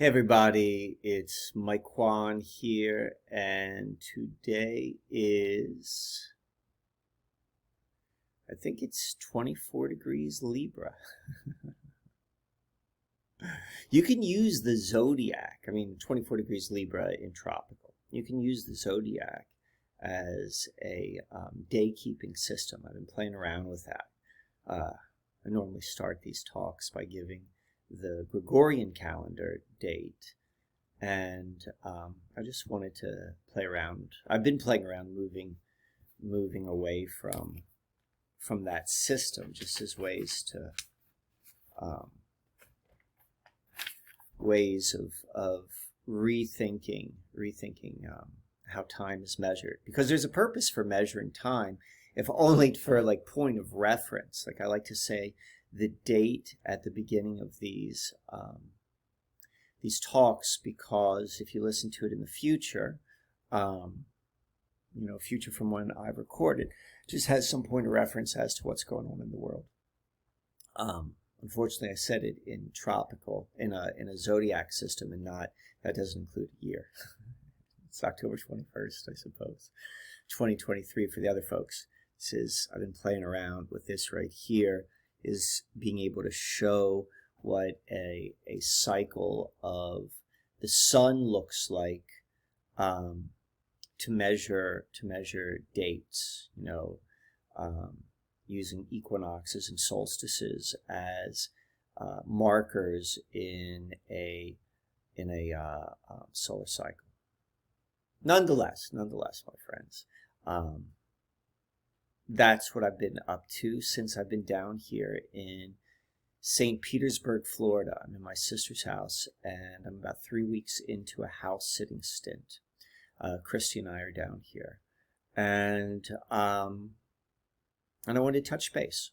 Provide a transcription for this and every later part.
Hey everybody, it's Mike Kwan here, and today is, I think it's 24 degrees Libra. You can use the zodiac, 24 degrees Libra in tropical. You can use the zodiac as a day-keeping system. I've been playing around with that. I normally start these talks by giving the Gregorian calendar date, and I just wanted to play around. I've been playing around moving away from that system, just as ways of rethinking how time is measured, because there's a purpose for measuring time, if only for like point of reference. Like I like to say, the date at the beginning of these talks, because if you listen to it in the future, future from when I recorded, just has some point of reference as to what's going on in the world. Unfortunately, I said it in tropical, in a zodiac system, and that doesn't include a year. It's October 21st, I suppose. 2023 for the other folks. This is, I've been playing around with this right here, is being able to show what a cycle of the sun looks like, to measure dates, using equinoxes and solstices as markers in a solar cycle. Nonetheless, my friends, that's what I've been up to since I've been down here in St. Petersburg, Florida. I'm in my sister's house, and I'm about 3 weeks into a house sitting stint. Christy and I are down here, and I wanted to touch base.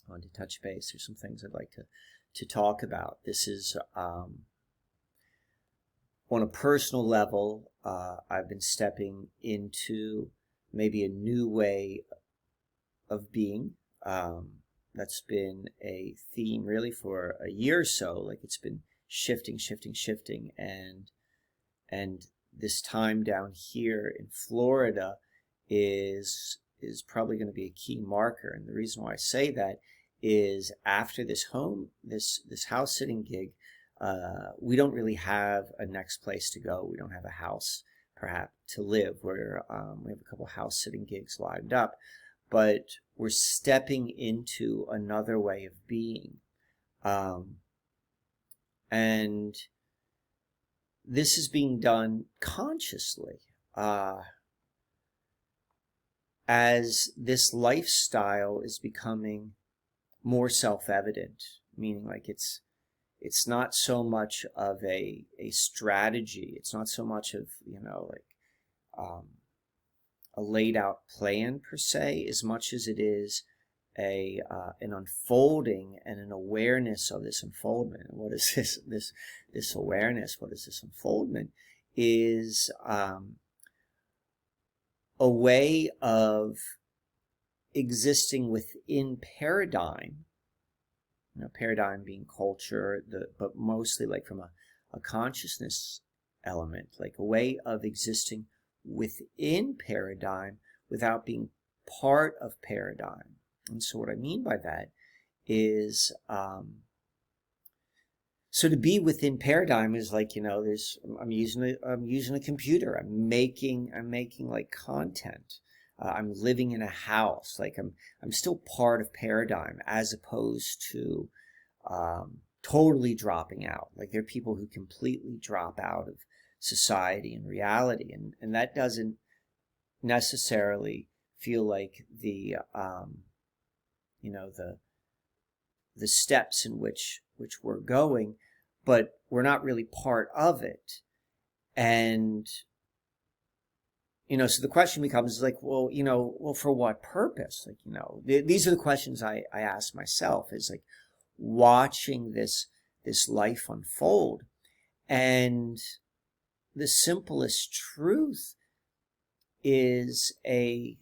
There's some things I'd like to talk about. This is on a personal level. I've been stepping into maybe a new way of being. That's been a theme really for a year or so. Like it's been shifting, and this time down here in Florida is probably going to be a key marker. And the reason why I say that is after this house sitting gig, we don't really have a next place to go. We don't have a house perhaps to live. We have a couple house sitting gigs lined up, but we're stepping into another way of being, and this is being done consciously, as this lifestyle is becoming more self-evident, meaning like it's not so much of a strategy. It's not so much of, a laid out plan per se, as much as it is an unfolding and an awareness of this unfoldment. And what is this awareness? What is this unfoldment? Is a way of existing within paradigm. Paradigm being culture, but mostly like from a consciousness element, like a way of existing within paradigm without being part of paradigm. And so what I mean by that is, so to be within paradigm is like, I'm using a computer. I'm making like content. I'm living in a house. Like I'm still part of paradigm, as opposed to totally dropping out. Like there are people who completely drop out of society and reality, and that doesn't necessarily feel like the steps in which we're going, but we're not really part of it. And so the question becomes like, well, for what purpose? Like, these are the questions I ask myself, is like watching this life unfold. And the simplest truth is I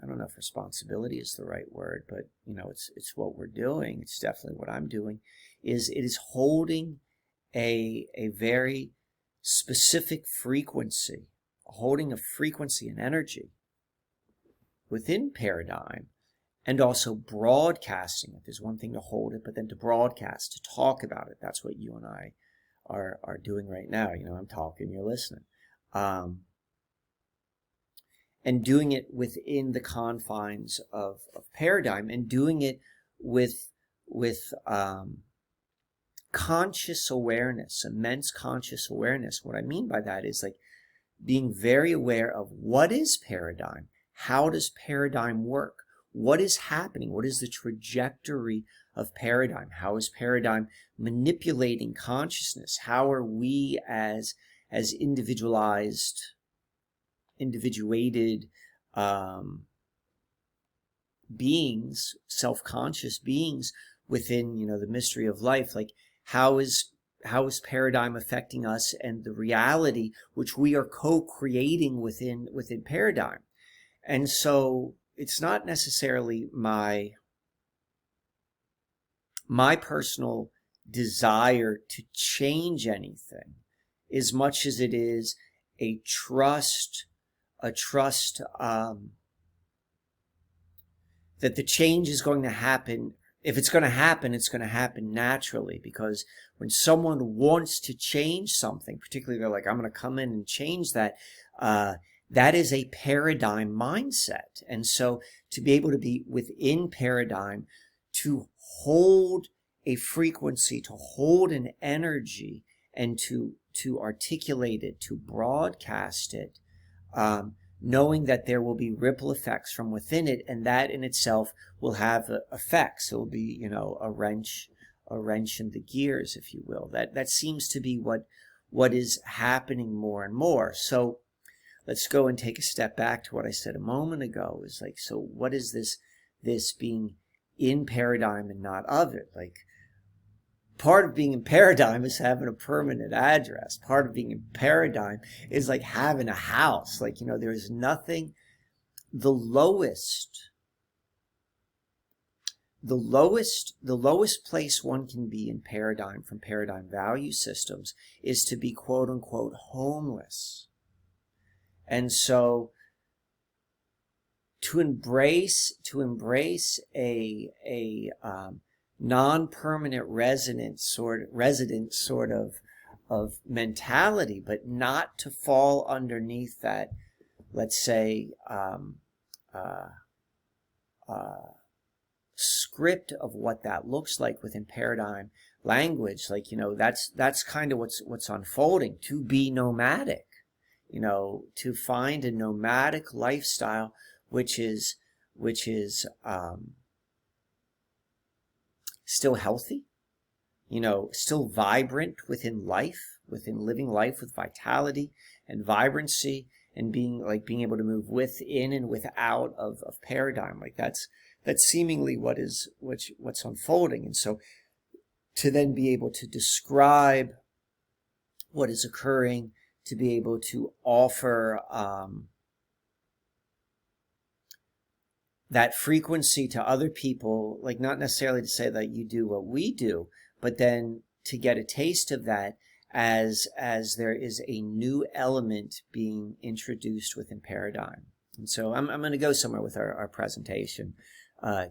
don't know if responsibility is the right word, but it's what we're doing. It's definitely what I'm doing, is it is holding a very specific frequency, holding a frequency and energy within paradigm, and also broadcasting it. There's one thing to hold it, but then to broadcast, to talk about it. That's what you and I are doing right now. You know, I'm talking, you're listening. And doing it within the confines of paradigm, and doing it with conscious awareness, immense conscious awareness. What I mean by that is like being very aware of what is paradigm, how does paradigm work, what is happening, what is the trajectory of paradigm, how is paradigm manipulating consciousness, how are we as individuated beings, self-conscious beings within, you know, the mystery of life, like how is paradigm affecting us and the reality which we are co-creating within paradigm. And so it's not necessarily my personal desire to change anything as much as it is a trust that the change is going to happen. If it's going to happen, it's going to happen naturally, because when someone wants to change something, particularly they're like, I'm going to come in and change that, that is a paradigm mindset. And so to be able to be within paradigm, to hold a frequency, to hold an energy, and to articulate it, to broadcast it, knowing that there will be ripple effects from within it, and that in itself will have effects. It will be, you know, a wrench in the gears, if you will. That seems to be what is happening more and more. So let's go and take a step back to what I said a moment ago. Is like, so what is this being in paradigm and not of it? Like, part of being in paradigm is having a permanent address. Part of being in paradigm is like having a house. Like, you know, there's nothing, the lowest place one can be in paradigm from paradigm value systems is to be quote unquote homeless. And so to embrace a non-permanent resident sort of mentality, but not to fall underneath that, let's say, script of what that looks like within paradigm language. Like, you know, that's kind of what's unfolding. To be nomadic, you know, to find a nomadic lifestyle, which is still healthy, you know, still vibrant within life, within living life with vitality and vibrancy, and being able to move within and without of paradigm. Like that's seemingly what's unfolding. And so to then be able to describe what is occurring, to be able to offer that frequency to other people, like not necessarily to say that you do what we do, but then to get a taste of that as there is a new element being introduced within paradigm. And so I'm going to go somewhere with our presentation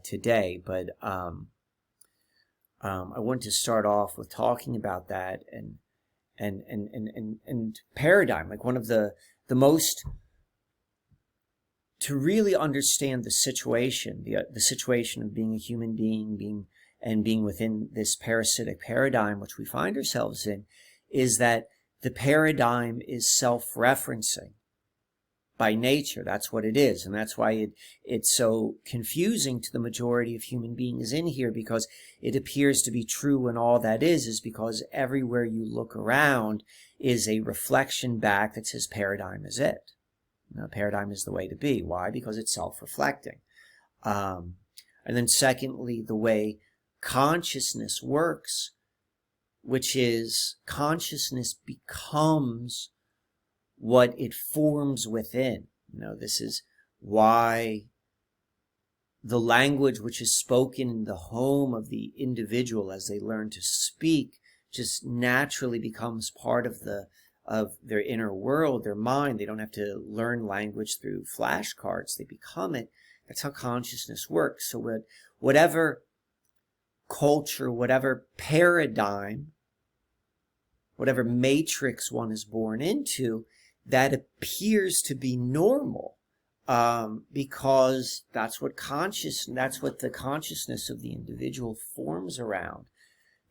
today, but I want to start off with talking about that and paradigm, like one of the most, to really understand the situation of being a human being, being within this parasitic paradigm which we find ourselves in, is that the paradigm is self-referencing by nature. That's what it is, and that's why it's so confusing to the majority of human beings in here, because it appears to be true, and all that is because everywhere you look around is a reflection back that says paradigm is it. You know, paradigm is the way to be. Why? Because it's self-reflecting. And then secondly, the way consciousness works, which is consciousness becomes what it forms within. You know, this is why the language which is spoken in the home of the individual as they learn to speak just naturally becomes part of their inner world, their mind. They don't have to learn language through flashcards. They become it. That's how consciousness works. So whatever culture, whatever paradigm, whatever matrix one is born into, that appears to be normal, because that's what the consciousness of the individual forms around.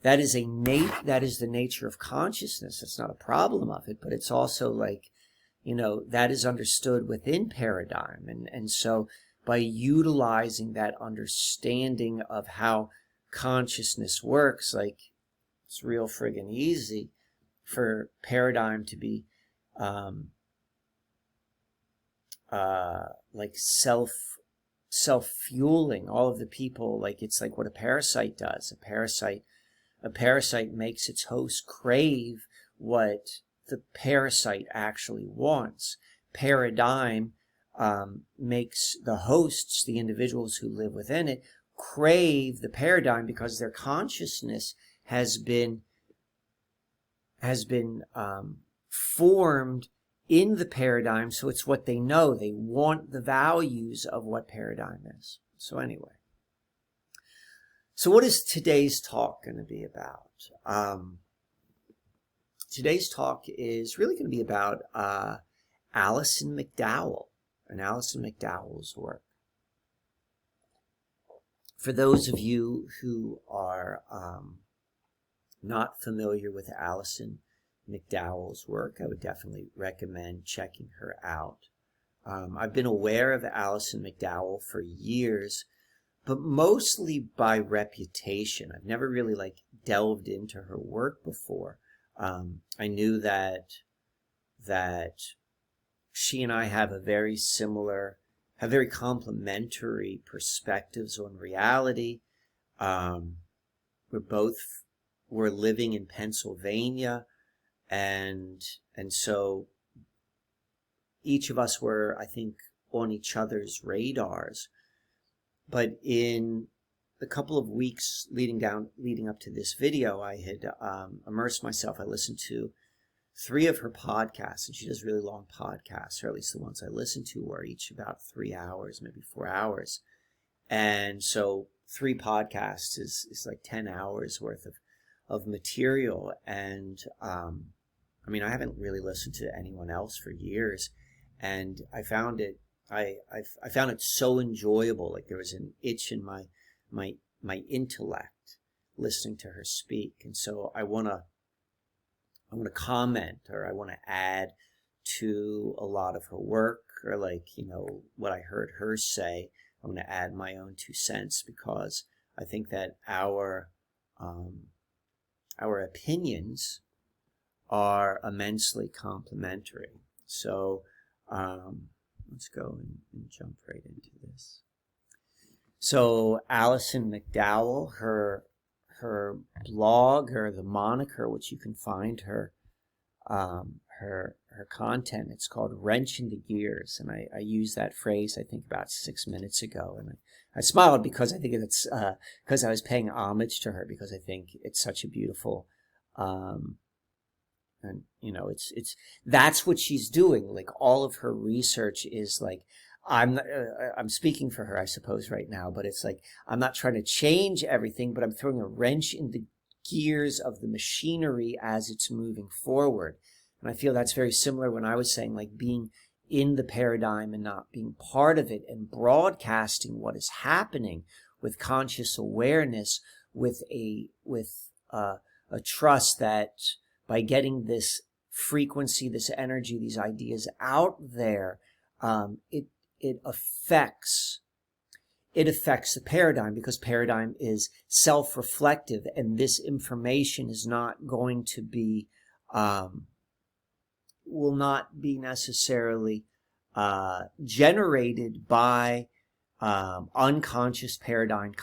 That is the nature of consciousness. It's not a problem of it, but it's also like, that is understood within paradigm. And so by utilizing that understanding of how consciousness works, like, it's real friggin' easy for paradigm to be like self-fueling. All of the people, like, it's like what a parasite does. A parasite makes its host crave what the parasite actually wants. Paradigm makes the hosts, the individuals who live within it, crave the paradigm because their consciousness has been formed in the paradigm, so it's what they know. They want the values of what paradigm is. So anyway. So what is today's talk going to be about? Today's talk is really going to be about Allison McDowell and Allison McDowell's work. For those of you who are not familiar with Allison McDowell's work, I would definitely recommend checking her out. I've been aware of Allison McDowell for years, but mostly by reputation. I've never really delved into her work before. I knew that she and I have very complementary perspectives on reality. We're living in Pennsylvania, and so each of us were, I think, on each other's radars. But in the couple of weeks leading up to this video, I had immersed myself. I listened to 3 of her podcasts, and she does really long podcasts, or at least the ones I listened to were each about 3 hours, maybe 4 hours. And so 3 podcasts is like 10 hours worth of material. And I haven't really listened to anyone else for years, and I found it so enjoyable. Like, there was an itch in my intellect listening to her speak. And so I want to comment, or I want to add to a lot of her work, or what I heard her say. I'm going to add my own 2 cents, because I think that our opinions are immensely complementary. So let's go and jump right into this. So Allison McDowell, her blog, or the moniker, which you can find her content, it's called Wrench in the Gears. And I used that phrase, I think, about 6 minutes ago. And I smiled because I think it's because I was paying homage to her, because I think it's such a beautiful, and it's that's what she's doing. Like, all of her research is like, I'm speaking for her, I suppose, right now, but it's like, I'm not trying to change everything, but I'm throwing a wrench in the gears of the machinery as it's moving forward. And I feel that's very similar when I was saying, like, being in the paradigm and not being part of it, and broadcasting what is happening with conscious awareness, with a trust that by getting this frequency, this energy, these ideas out there, it affects the paradigm, because paradigm is self-reflective, and this information is not going to be will not be necessarily generated by unconscious paradigm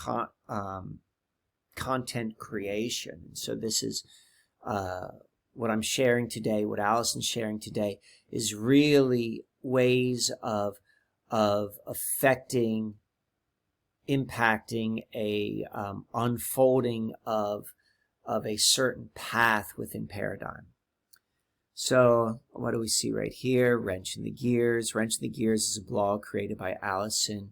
content creation. So this is what I'm sharing today, what Allison's sharing today, is really ways of affecting impacting a unfolding of a certain path within paradigm. So what do we see right here? Wrench in the Gears. Wrench in the Gears is a blog created by Allison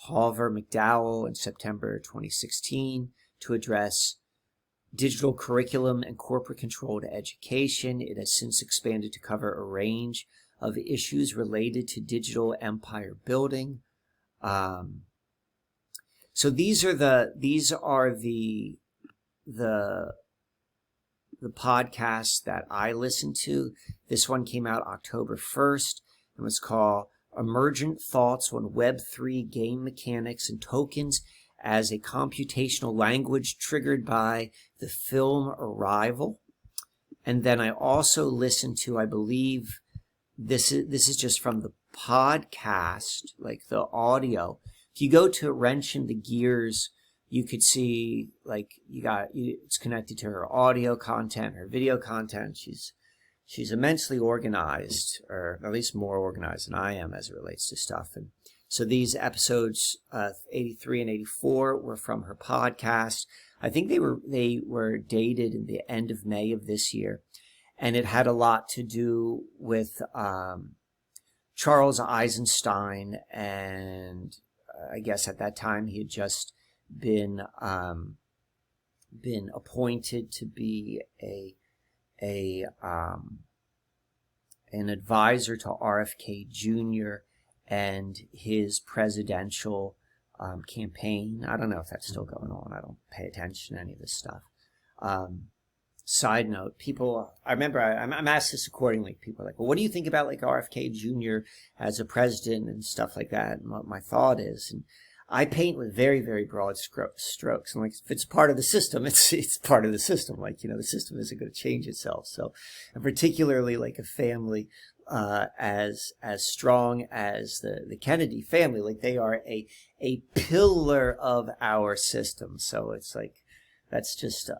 McDowell in September 2016 to address digital curriculum and corporate-controlled education. It has since expanded to cover a range of issues related to digital empire building. So these are the podcasts that I listen to. This one came out October 1st and was called Emergent Thoughts on Web3 Game Mechanics and Tokens as a Computational Language Triggered by the Film Arrival. And then I also listened to, I believe, this is just from the podcast, like the audio. If you go to Wrench in the Gears, you could see, like, it's connected to her audio content, her video content. She's immensely organized, or at least more organized than I am as it relates to stuff. And so these episodes 83 and 84 were from her podcast. I think they were dated in the end of May of this year, and it had a lot to do with Charles Eisenstein, and I guess at that time he had just been appointed to be an advisor to RFK Jr. and his presidential campaign. I don't know if that's still going on. I don't pay attention to any of this stuff. Side note, people, I remember I'm asked this accordingly. People are like, well, what do you think about like RFK Jr. as a president and stuff like that? And what my thought is, and I paint with very, very broad strokes. And like, if it's part of the system, it's part of the system. Like, you know, the system isn't going to change itself. So, and particularly like a family as strong as the Kennedy family, like they are a pillar of our system. So it's like, that's just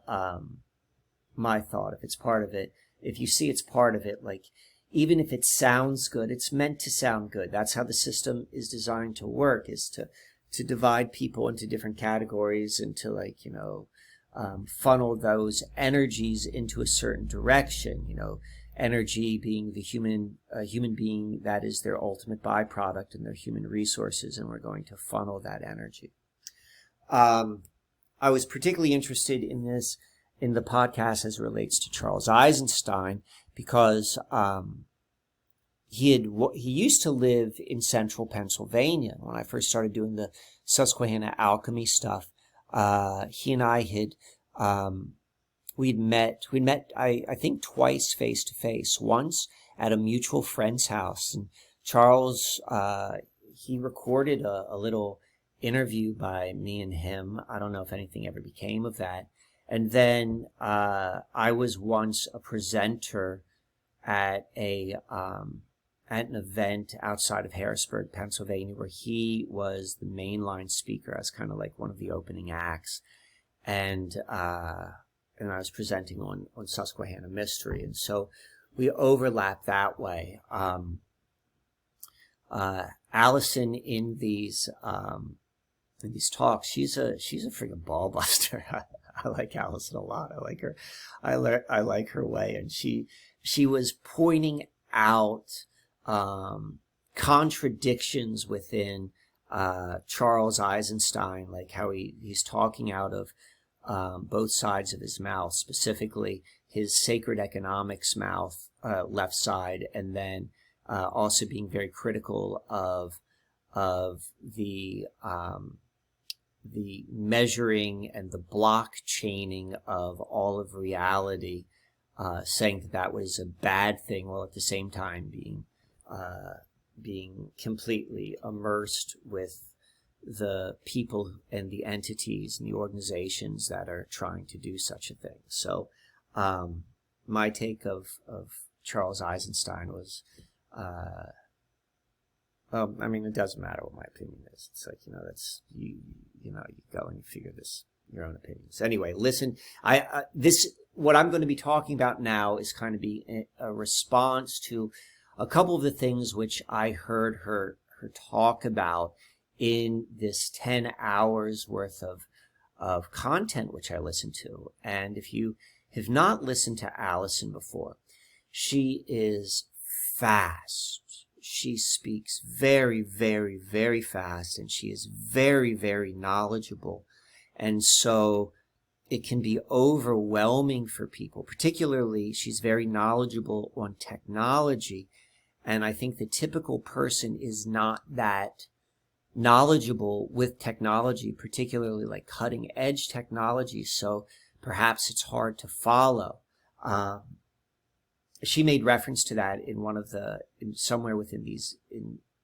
my thought. If it's part of it, if you see it's part of it, like, even if it sounds good, it's meant to sound good. That's how the system is designed to work, is to divide people into different categories and to, like, you know, funnel those energies into a certain direction. You know, energy being the human being, that is their ultimate byproduct and their human resources, and we're going to funnel that energy. I was particularly interested in this, in the podcast as it relates to Charles Eisenstein, because he used to live in central Pennsylvania. When I first started doing the Susquehanna alchemy stuff, he and I had we'd met I think twice face to face. Once at a mutual friend's house, and Charles he recorded a little interview by me and him. I don't know if anything ever became of that. And then I was once a presenter at an event outside of Harrisburg, Pennsylvania, where he was the mainline speaker. I was kind of like one of the opening acts, and I was presenting on Susquehanna Mystery, and so we overlap that way. Allison in these talks, she's a freaking ball buster. I like Allison a lot. I like her. I like her way, and she was pointing out contradictions within Charles Eisenstein, like how he's talking out of both sides of his mouth, specifically his sacred economics mouth, left side, and then also being very critical of the measuring and the blockchaining of all of reality, saying that was a bad thing, while at the same time being completely immersed with the people and the entities and the organizations that are trying to do such a thing. So my take of Charles Eisenstein was, well, I mean, it doesn't matter what my opinion is. It's like, you know, that's, you go and you figure this, your own opinions. Anyway, listen, what I'm going to be talking about now is kind of be a response to a couple of the things which I heard her talk about in this 10 hours worth of content which I listen to. And if you have not listened to Allison before, she is fast. She speaks very, very, very fast, and she is very, very knowledgeable. And so it can be overwhelming for people. Particularly, she's very knowledgeable on technology. And I think the typical person is not that knowledgeable with technology, particularly like cutting edge technology. So perhaps it's hard to follow. She made reference to that in one of somewhere within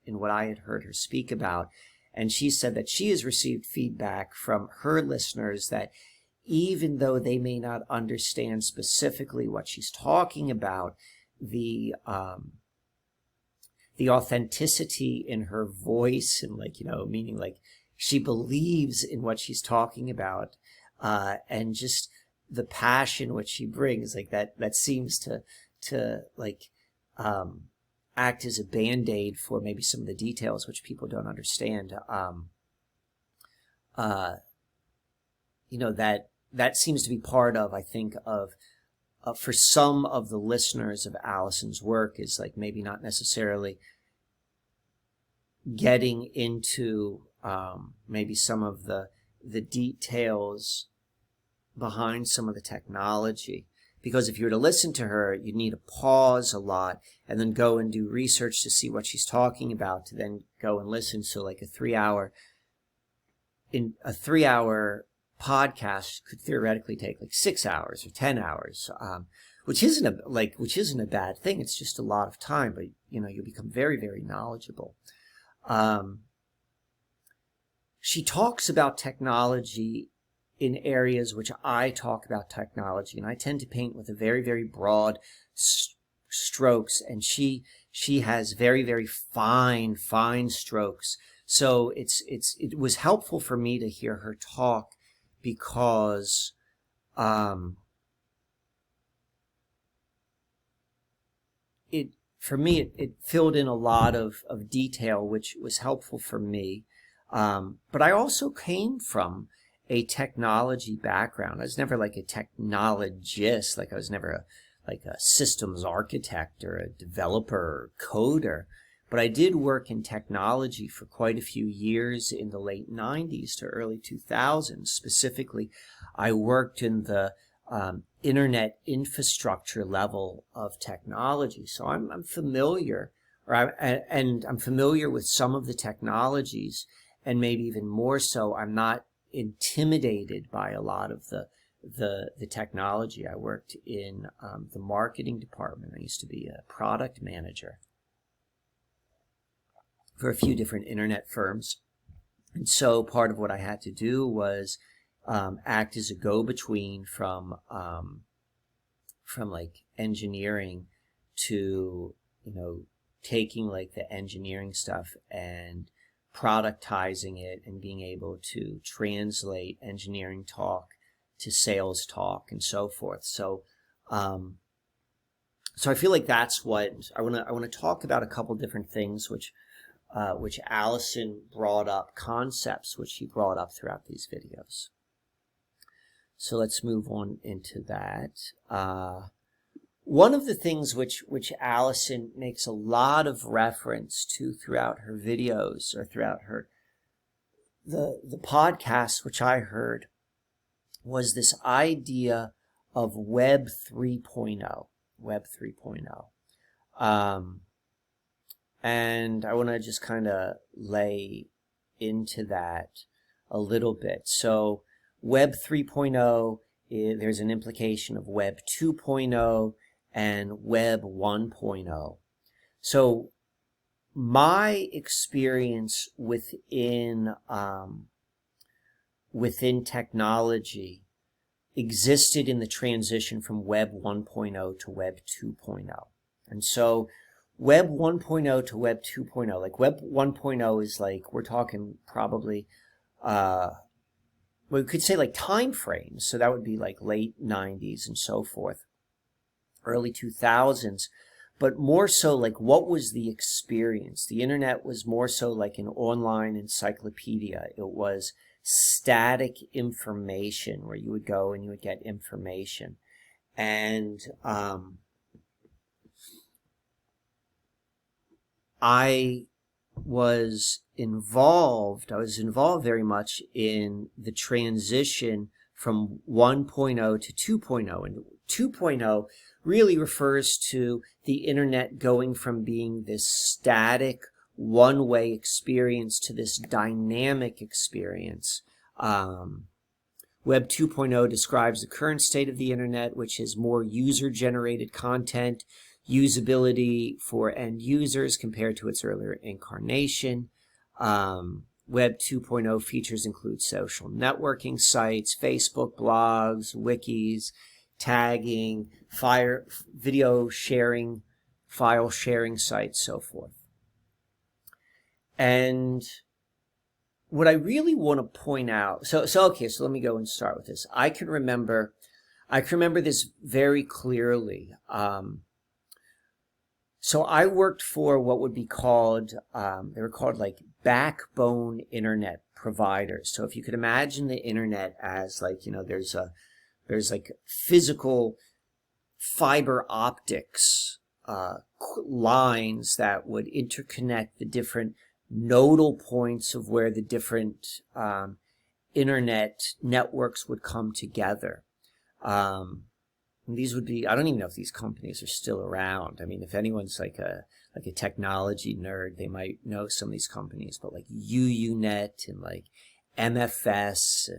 in what I had heard her speak about. And she said that she has received feedback from her listeners that even though they may not understand specifically what she's talking about, the authenticity in her voice and meaning like she believes in what she's talking about, and just the passion which she brings, like that seems to act as a band-aid for maybe some of the details which people don't understand. That seems to be part of, I think, for some of the listeners of Allison's work, is like maybe not necessarily getting into maybe some of the details behind some of the technology. Because if you were to listen to her, you'd need to pause a lot and then go and do research to see what she's talking about, to then go and listen. So like a 3-hour podcast could theoretically take like 6 hours or 10 hours, which isn't a bad thing. It's just a lot of time, but you'll become very, very knowledgeable. She talks about technology in areas which I talk about technology, and I tend to paint with a very, very broad strokes, and she has very, very fine strokes. So it was helpful for me to hear her talk, because it filled in a lot of detail, which was helpful for me. But I also came from a technology background. I was never like a technologist. Like I was never a systems architect or a developer or coder. But I did work in technology for quite a few years in the late 90s to early 2000s. Specifically, I worked in the internet infrastructure level of technology. So I'm familiar, and I'm familiar with some of the technologies, and maybe even more so, I'm not intimidated by a lot of the technology. I worked in the marketing department. I used to be a product manager for a few different internet firms. And so part of what I had to do was act as a go-between from like engineering to, taking like the engineering stuff and productizing it and being able to translate engineering talk to sales talk and so forth. So I feel like that's what I want to talk about, a couple different things which Allison brought up, concepts which she brought up throughout these videos. So let's move on into that. One of the things which Allison makes a lot of reference to throughout her videos, or throughout the podcasts which I heard, was this idea of Web 3.0. Web 3.0. And I want to just kind of lay into that a little bit. So Web 3.0, there's an implication of Web 2.0 and Web 1.0. So my experience within technology existed in the transition from Web 1.0 to Web 2.0. And so Web 1.0 to Web 2.0, like Web 1.0 is like, we're talking probably, we could say like time frames. So that would be like late 90s and so forth, early 2000s. but more so like what was the experience? The internet was more so like an online encyclopedia. It was static information where you would go and you would get information. And I was involved very much in the transition from 1.0 to 2.0. And 2.0 really refers to the internet going from being this static, one-way experience to this dynamic experience. Web 2.0 describes the current state of the internet, which is more user-generated content, usability for end users compared to its earlier incarnation. Web 2.0 features include social networking sites, Facebook blogs, wikis, tagging, video sharing, file sharing sites, so forth. And what I really want to point out, so let me go and start with this. I can remember this very clearly. So I worked for what would be called, they were called like backbone internet providers. So if you could imagine the internet as like, there's like physical fiber optics lines that would interconnect the different nodal points of where the different internet networks would come together. And these would be, I don't even know if these companies are still around. I mean, if anyone's like a technology nerd, they might know some of these companies, but like UUNet and like MFS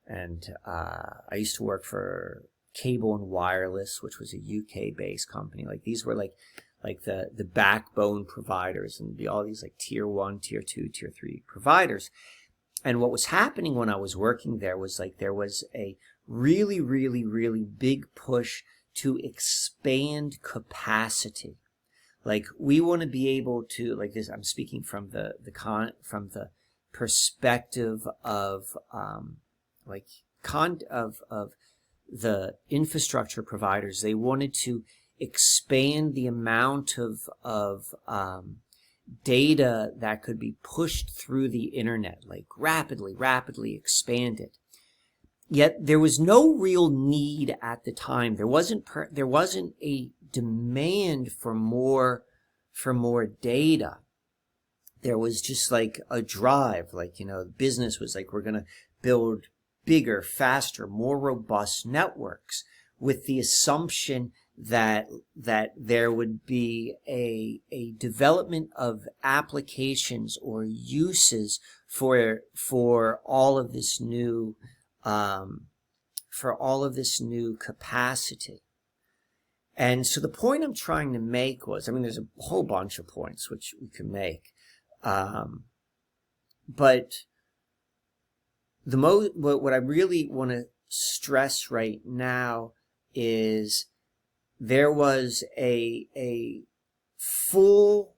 and I used to work for Cable and Wireless, which was a UK-based company. Like these were like the backbone providers, and be all these like tier 1, tier 2, tier 3 providers. And what was happening when I was working there was like there was a really, really, really big push to expand capacity. Like we want to be able to, like this, I'm speaking from the perspective of the infrastructure providers. They wanted to expand the amount of data that could be pushed through the internet, like rapidly expand it. Yet there was no real need at the time. There wasn't a demand for more data. There was just like a drive, like, business was like, we're going to build bigger, faster, more robust networks with the assumption that there would be a development of applications or uses for all of this new capacity. And so the point I'm trying to make was, I mean, there's a whole bunch of points which we can make, but what I really want to stress right now is there was a full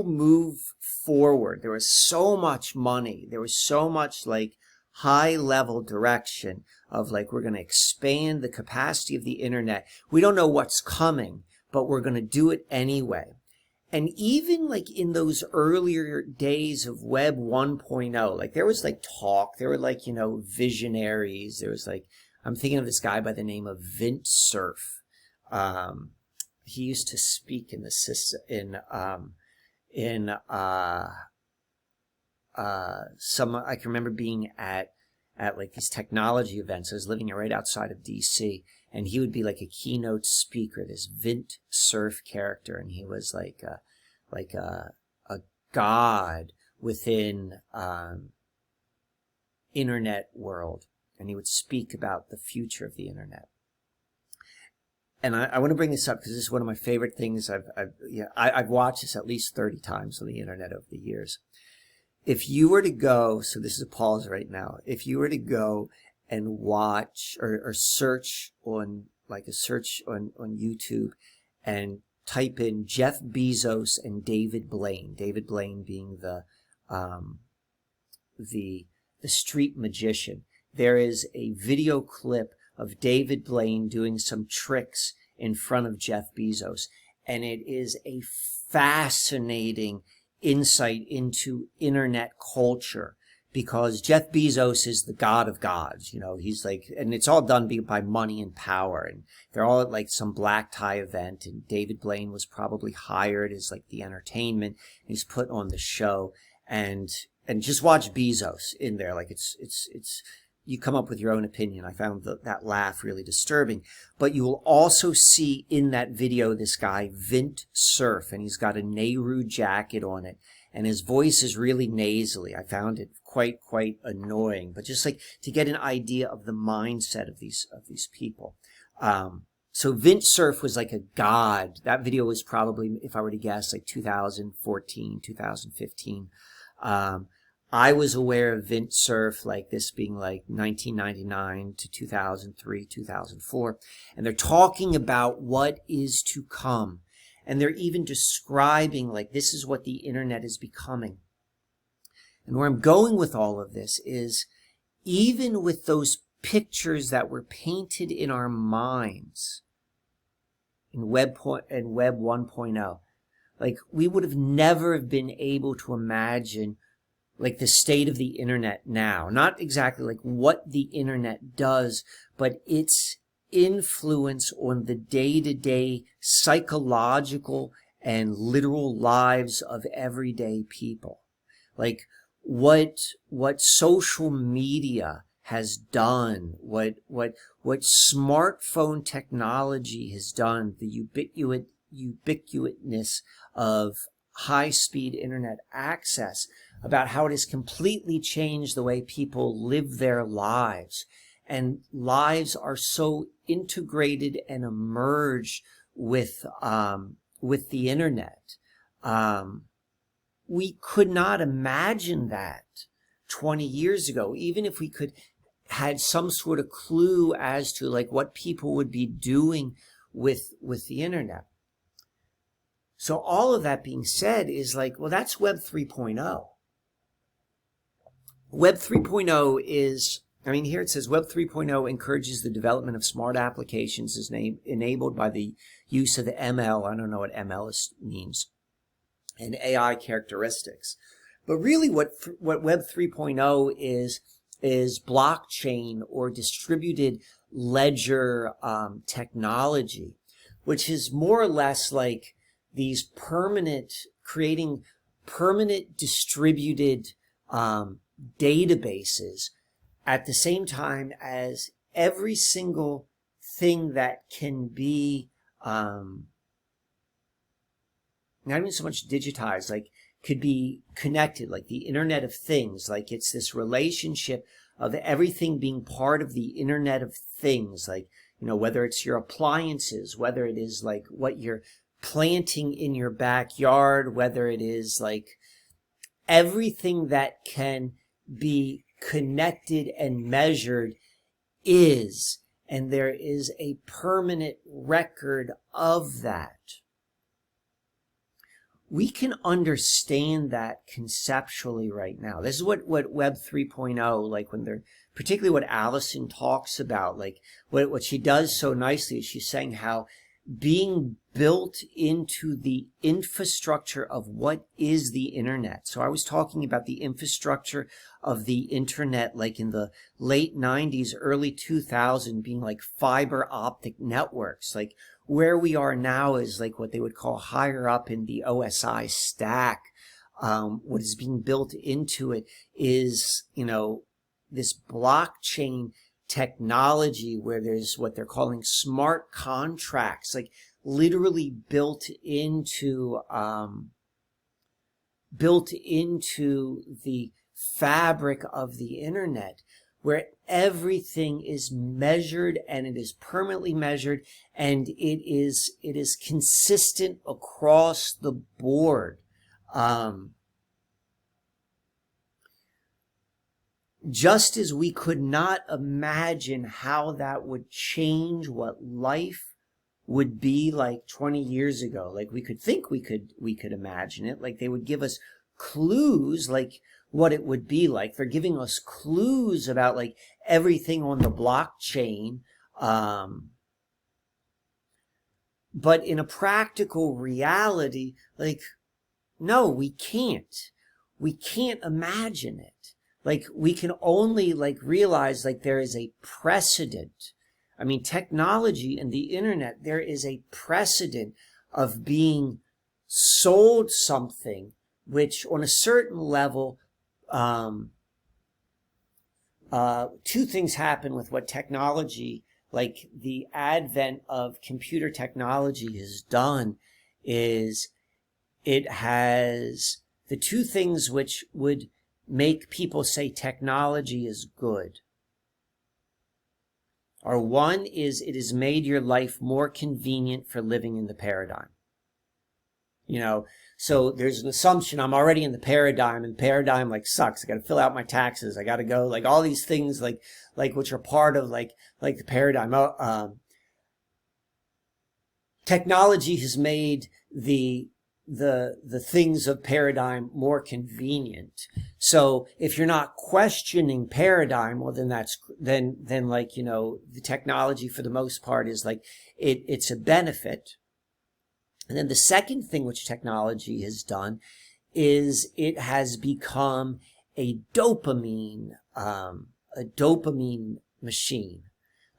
move forward. There was so much money. There was so much like high level direction of like, we're going to expand the capacity of the internet. We don't know what's coming, but we're going to do it anyway. And even like in those earlier days of Web 1.0, like there was like talk, there were like, visionaries. There was like, I'm thinking of this guy by the name of Vint Cerf. He used to speak in the system, I can remember being at like these technology events. I was living right outside of DC, and he would be like a keynote speaker, this Vint Cerf character, and he was like a god within internet world, and he would speak about the future of the internet. And I want to bring this up because this is one of my favorite things. I've watched this at least 30 times on the internet over the years. If you were to go, so this is a pause right now. If you were to go and watch or search on YouTube and type in Jeff Bezos and David Blaine being the street magician, there is a video clip of David Blaine doing some tricks in front of Jeff Bezos. And it is a fascinating insight into internet culture, because Jeff Bezos is the god of gods. You know, he's like, and it's all done by money and power. And they're all at like some black tie event, and David Blaine was probably hired as like the entertainment. He's put on the show, and just watch Bezos in there. Like it's you come up with your own opinion. I found that laugh really disturbing. But you will also see in that video this guy, Vint Cerf, and he's got a Nehru jacket on it, and his voice is really nasally. I found it quite annoying, but just like to get an idea of the mindset of these people. So Vint Cerf was like a god. That video was probably, if I were to guess, like 2014, 2015. I was aware of Vint Cerf like this being like 1999 to 2003, 2004. And they're talking about what is to come. And they're even describing like this is what the internet is becoming. And where I'm going with all of this is, even with those pictures that were painted in our minds in Web 1.0, like we would have never been able to imagine like the state of the internet now. Not exactly like what the internet does, but its influence on the day-to-day psychological and literal lives of everyday people. Like what social media has done, what smartphone technology has done, the ubiquitousness of high-speed internet access, about how it has completely changed the way people live their lives. And lives are so integrated and emerged with the internet. We could not imagine that 20 years ago, even if we had some sort of clue as to like what people would be doing with the internet. So all of that being said is like, well, that's Web 3.0. Web 3.0 is, I mean, here it says Web 3.0 encourages the development of smart applications enabled by the use of ML. I don't know what ML means. And AI characteristics. But really what Web 3.0 is blockchain or distributed ledger technology, which is more or less like these creating permanent distributed databases at the same time as every single thing that can be not even so much digitized, like could be connected, like the Internet of Things. Like it's this relationship of everything being part of the Internet of Things, like, you know, whether it's your appliances, whether it is like what you're planting in your backyard, whether it is like everything that can be connected and measured is, and there is a permanent record of that. We can understand that conceptually right now. This is what Web 3.0, like when they're, particularly what Allison talks about, like what she does so nicely is she's saying how being built into the infrastructure of what is the internet. So I was talking about the infrastructure of the internet like in the late 90s, early 2000s being like fiber optic networks. Like where we are now is like what they would call higher up in the OSI stack. What is being built into it is, you know, this blockchain technology where there's what they're calling smart contracts, like literally built into the fabric of the internet, where everything is measured and it is permanently measured and it is consistent across the board. Just as we could not imagine how that would change what life would be like 20 years ago. Like we could think we could imagine it. Like they would give us clues like what it would be like. They're giving us clues about like everything on the blockchain. But in a practical reality, like, no, we can't. We can't imagine it. Like, we can only like realize like there is a precedent. I mean, technology and the internet, there is a precedent of being sold something which on a certain level, two things happen with what technology, like the advent of computer technology has done, is it has the two things which would make people say technology is good are, one is it has made your life more convenient for living in the paradigm. You know, so there's an assumption I'm already in the paradigm, and the paradigm like sucks. I got to fill out my taxes. I got to go, like all these things like which are part of like the paradigm. Technology has made the things of paradigm more convenient. So if you're not questioning paradigm, well, then like, you know, the technology for the most part is like it's a benefit. And then the second thing which technology has done is it has become a dopamine machine.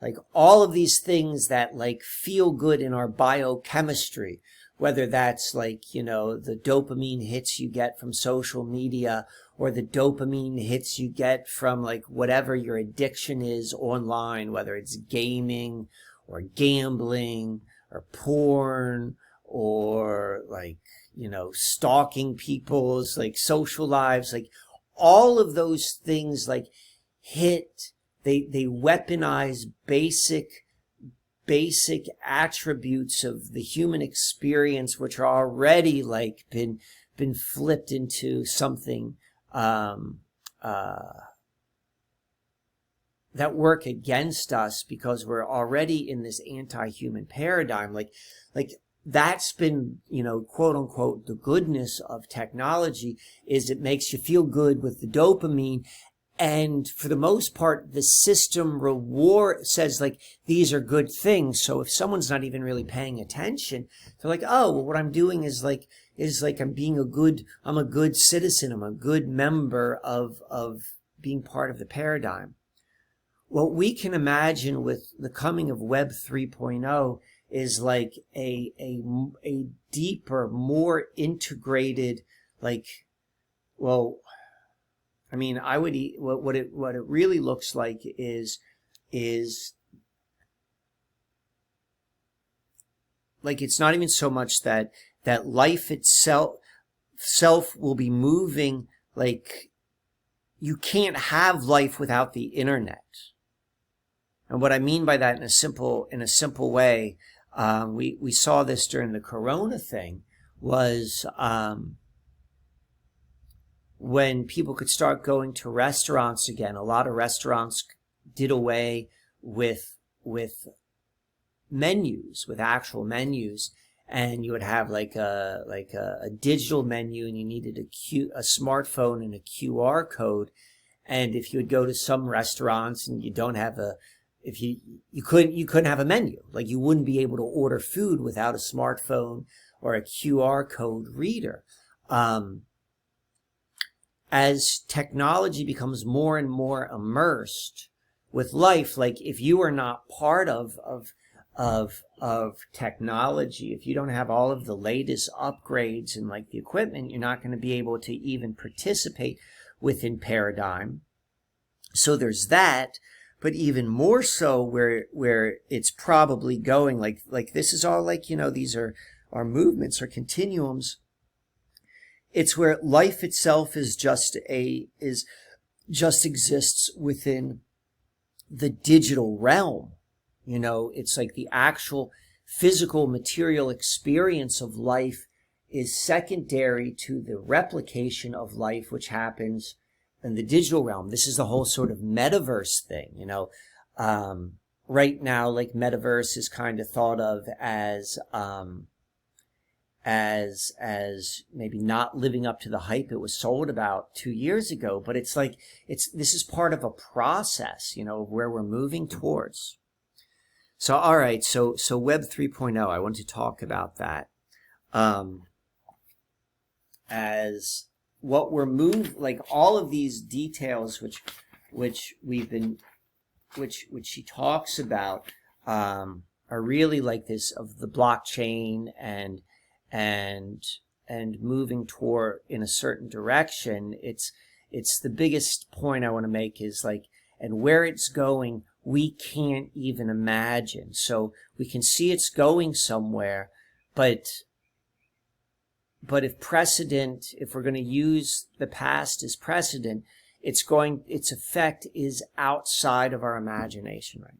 Like all of these things that like feel good in our biochemistry, whether that's like, you know, the dopamine hits you get from social media, or the dopamine hits you get from like whatever your addiction is online, whether it's gaming or gambling or porn, or like, you know, stalking people's like social lives, like all of those things like they weaponize basic attributes of the human experience, which are already like been flipped into something that work against us, because we're already in this anti-human paradigm. Like that's been, you know, quote unquote, the goodness of technology is it makes you feel good with the dopamine. And for the most part, the system reward says like, these are good things. So if someone's not even really paying attention, they're like, oh, well, what I'm doing is like I'm a good citizen. I'm a good member of being part of the paradigm. What we can imagine with the coming of Web 3.0 is like a deeper, more integrated, like, well, I mean, what it really looks like is like, it's not even so much that life itself will be moving. Like, you can't have life without the internet. And what I mean by that in a simple way, we saw this during the Corona thing, was when people could start going to restaurants again. A lot of restaurants did away with menus, with actual menus, and you would have like a digital menu, and you needed a smartphone and a QR code. And if you would go to some restaurants and you don't have you couldn't have a menu. Like, you wouldn't be able to order food without a smartphone or a QR code reader. As technology becomes more and more immersed with life, like if you are not part of technology, if you don't have all of the latest upgrades and like the equipment, you're not going to be able to even participate within paradigm. So there's that. But even more so where it's probably going, like this is all like, you know, these are movements or continuums. It's where life itself just exists within the digital realm. You know, it's like the actual physical material experience of life is secondary to the replication of life, which happens in the digital realm. This is the whole sort of metaverse thing, you know. Right now, like, metaverse is kind of thought of as maybe not living up to the hype it was sold about 2 years ago, but it's like, this is part of a process, you know, where we're moving towards. So, all right. So Web 3.0, I want to talk about that. As what we're like all of these details, which she talks about, are really like this of the blockchain and moving toward in a certain direction. It's the biggest point I want to make is like, and where it's going, we can't even imagine. So we can see it's going somewhere, but if we're going to use the past as precedent, its effect is outside of our imagination right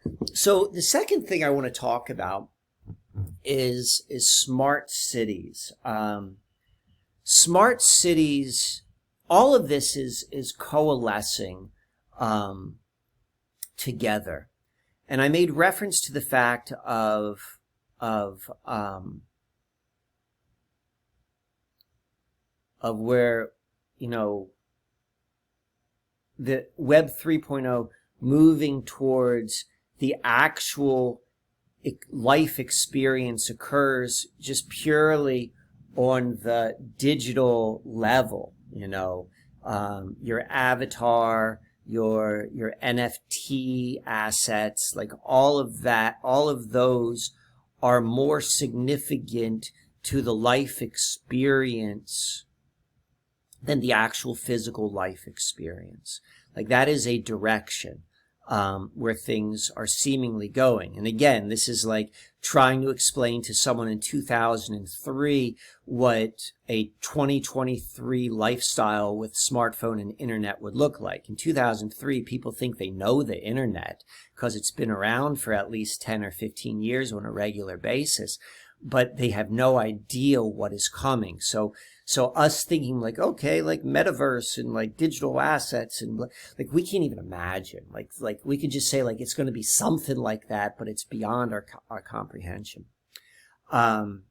now. So the second thing I want to talk about is smart cities. Smart cities, all of this is coalescing together. And I made reference to the fact of where, the Web 3.0 moving towards the actual life experience occurs just purely on the digital level, your avatar, your NFT assets, like all of that, all of those are more significant to the life experience than the actual physical life experience. Like that is a direction where things are seemingly going. And again, this is like trying to explain to someone in 2003 what a 2023 lifestyle with smartphone and internet would look like. In 2003, people think they know the internet because it's been around for at least 10 or 15 years on a regular basis, but they have no idea what is coming. So us thinking like, okay, like metaverse and like digital assets and like we can't even imagine. Like we could just say like it's going to be something like that, but it's beyond our comprehension. Part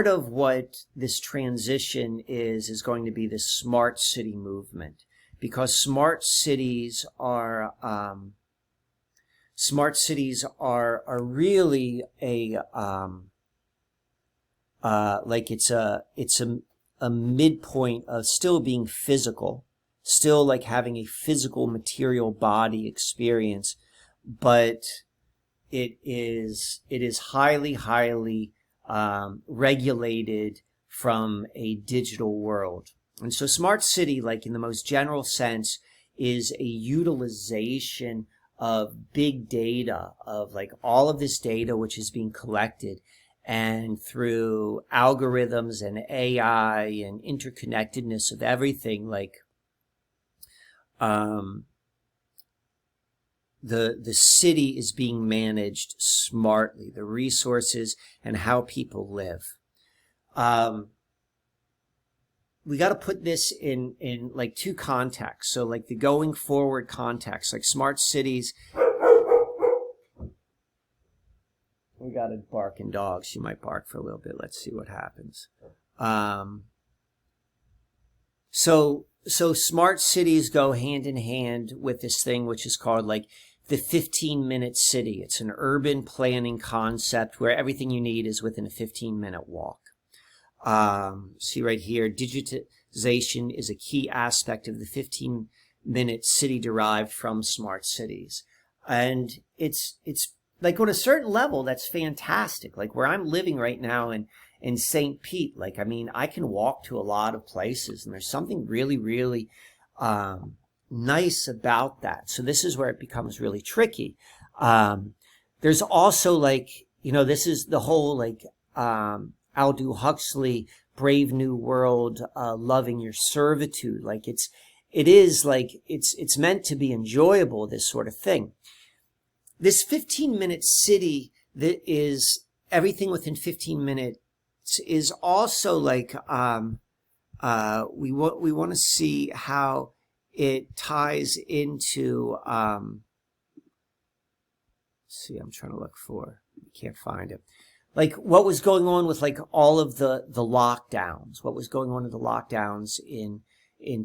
of what this transition is going to be this smart city movement, because smart cities are really a like it's a midpoint of still being physical, still like having a physical material body experience, but it is highly regulated from a digital world. And so smart city, like in the most general sense, is a utilization of big data, of like all of this data which is being collected, and through algorithms and AI and interconnectedness of everything, like the city is being managed smartly, the resources and how people live. We got to put this in like two contexts. So like the going forward context, like smart cities. We got a barking dog. She might bark for a little bit. Let's see what happens. So smart cities go hand in hand with this thing which is called like the 15-minute city. It's an urban planning concept where everything you need is within a 15-minute walk. See right here, digitization is a key aspect of the 15-minute city derived from smart cities. And it's like on a certain level, that's fantastic. Like where I'm living right now in St. Pete, like, I mean, I can walk to a lot of places and there's something really, really, nice about that. So this is where it becomes really tricky. There's also like, this is the whole like, Aldous Huxley, Brave New World, loving your servitude. Like it's meant to be enjoyable, this sort of thing. This 15-minute city that is everything within 15 minutes is also like, we want to see how it ties into, see, I'm trying to look for, can't find it. Like what was going on with like all of the lockdowns, what was going on in the lockdowns in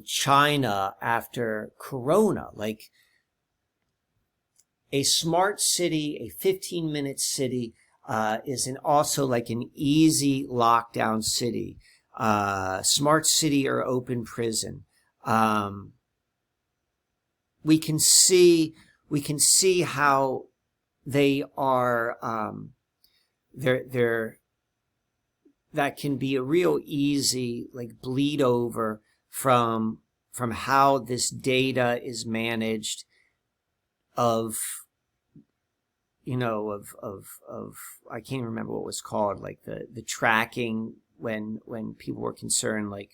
China after Corona. Like a smart city, a 15-minute city, is also like an easy lockdown city. Smart city or open prison. We can see how they are. They're that can be a real easy like bleed over from how this data is managed of I can't remember what it was called, like the tracking when people were concerned, like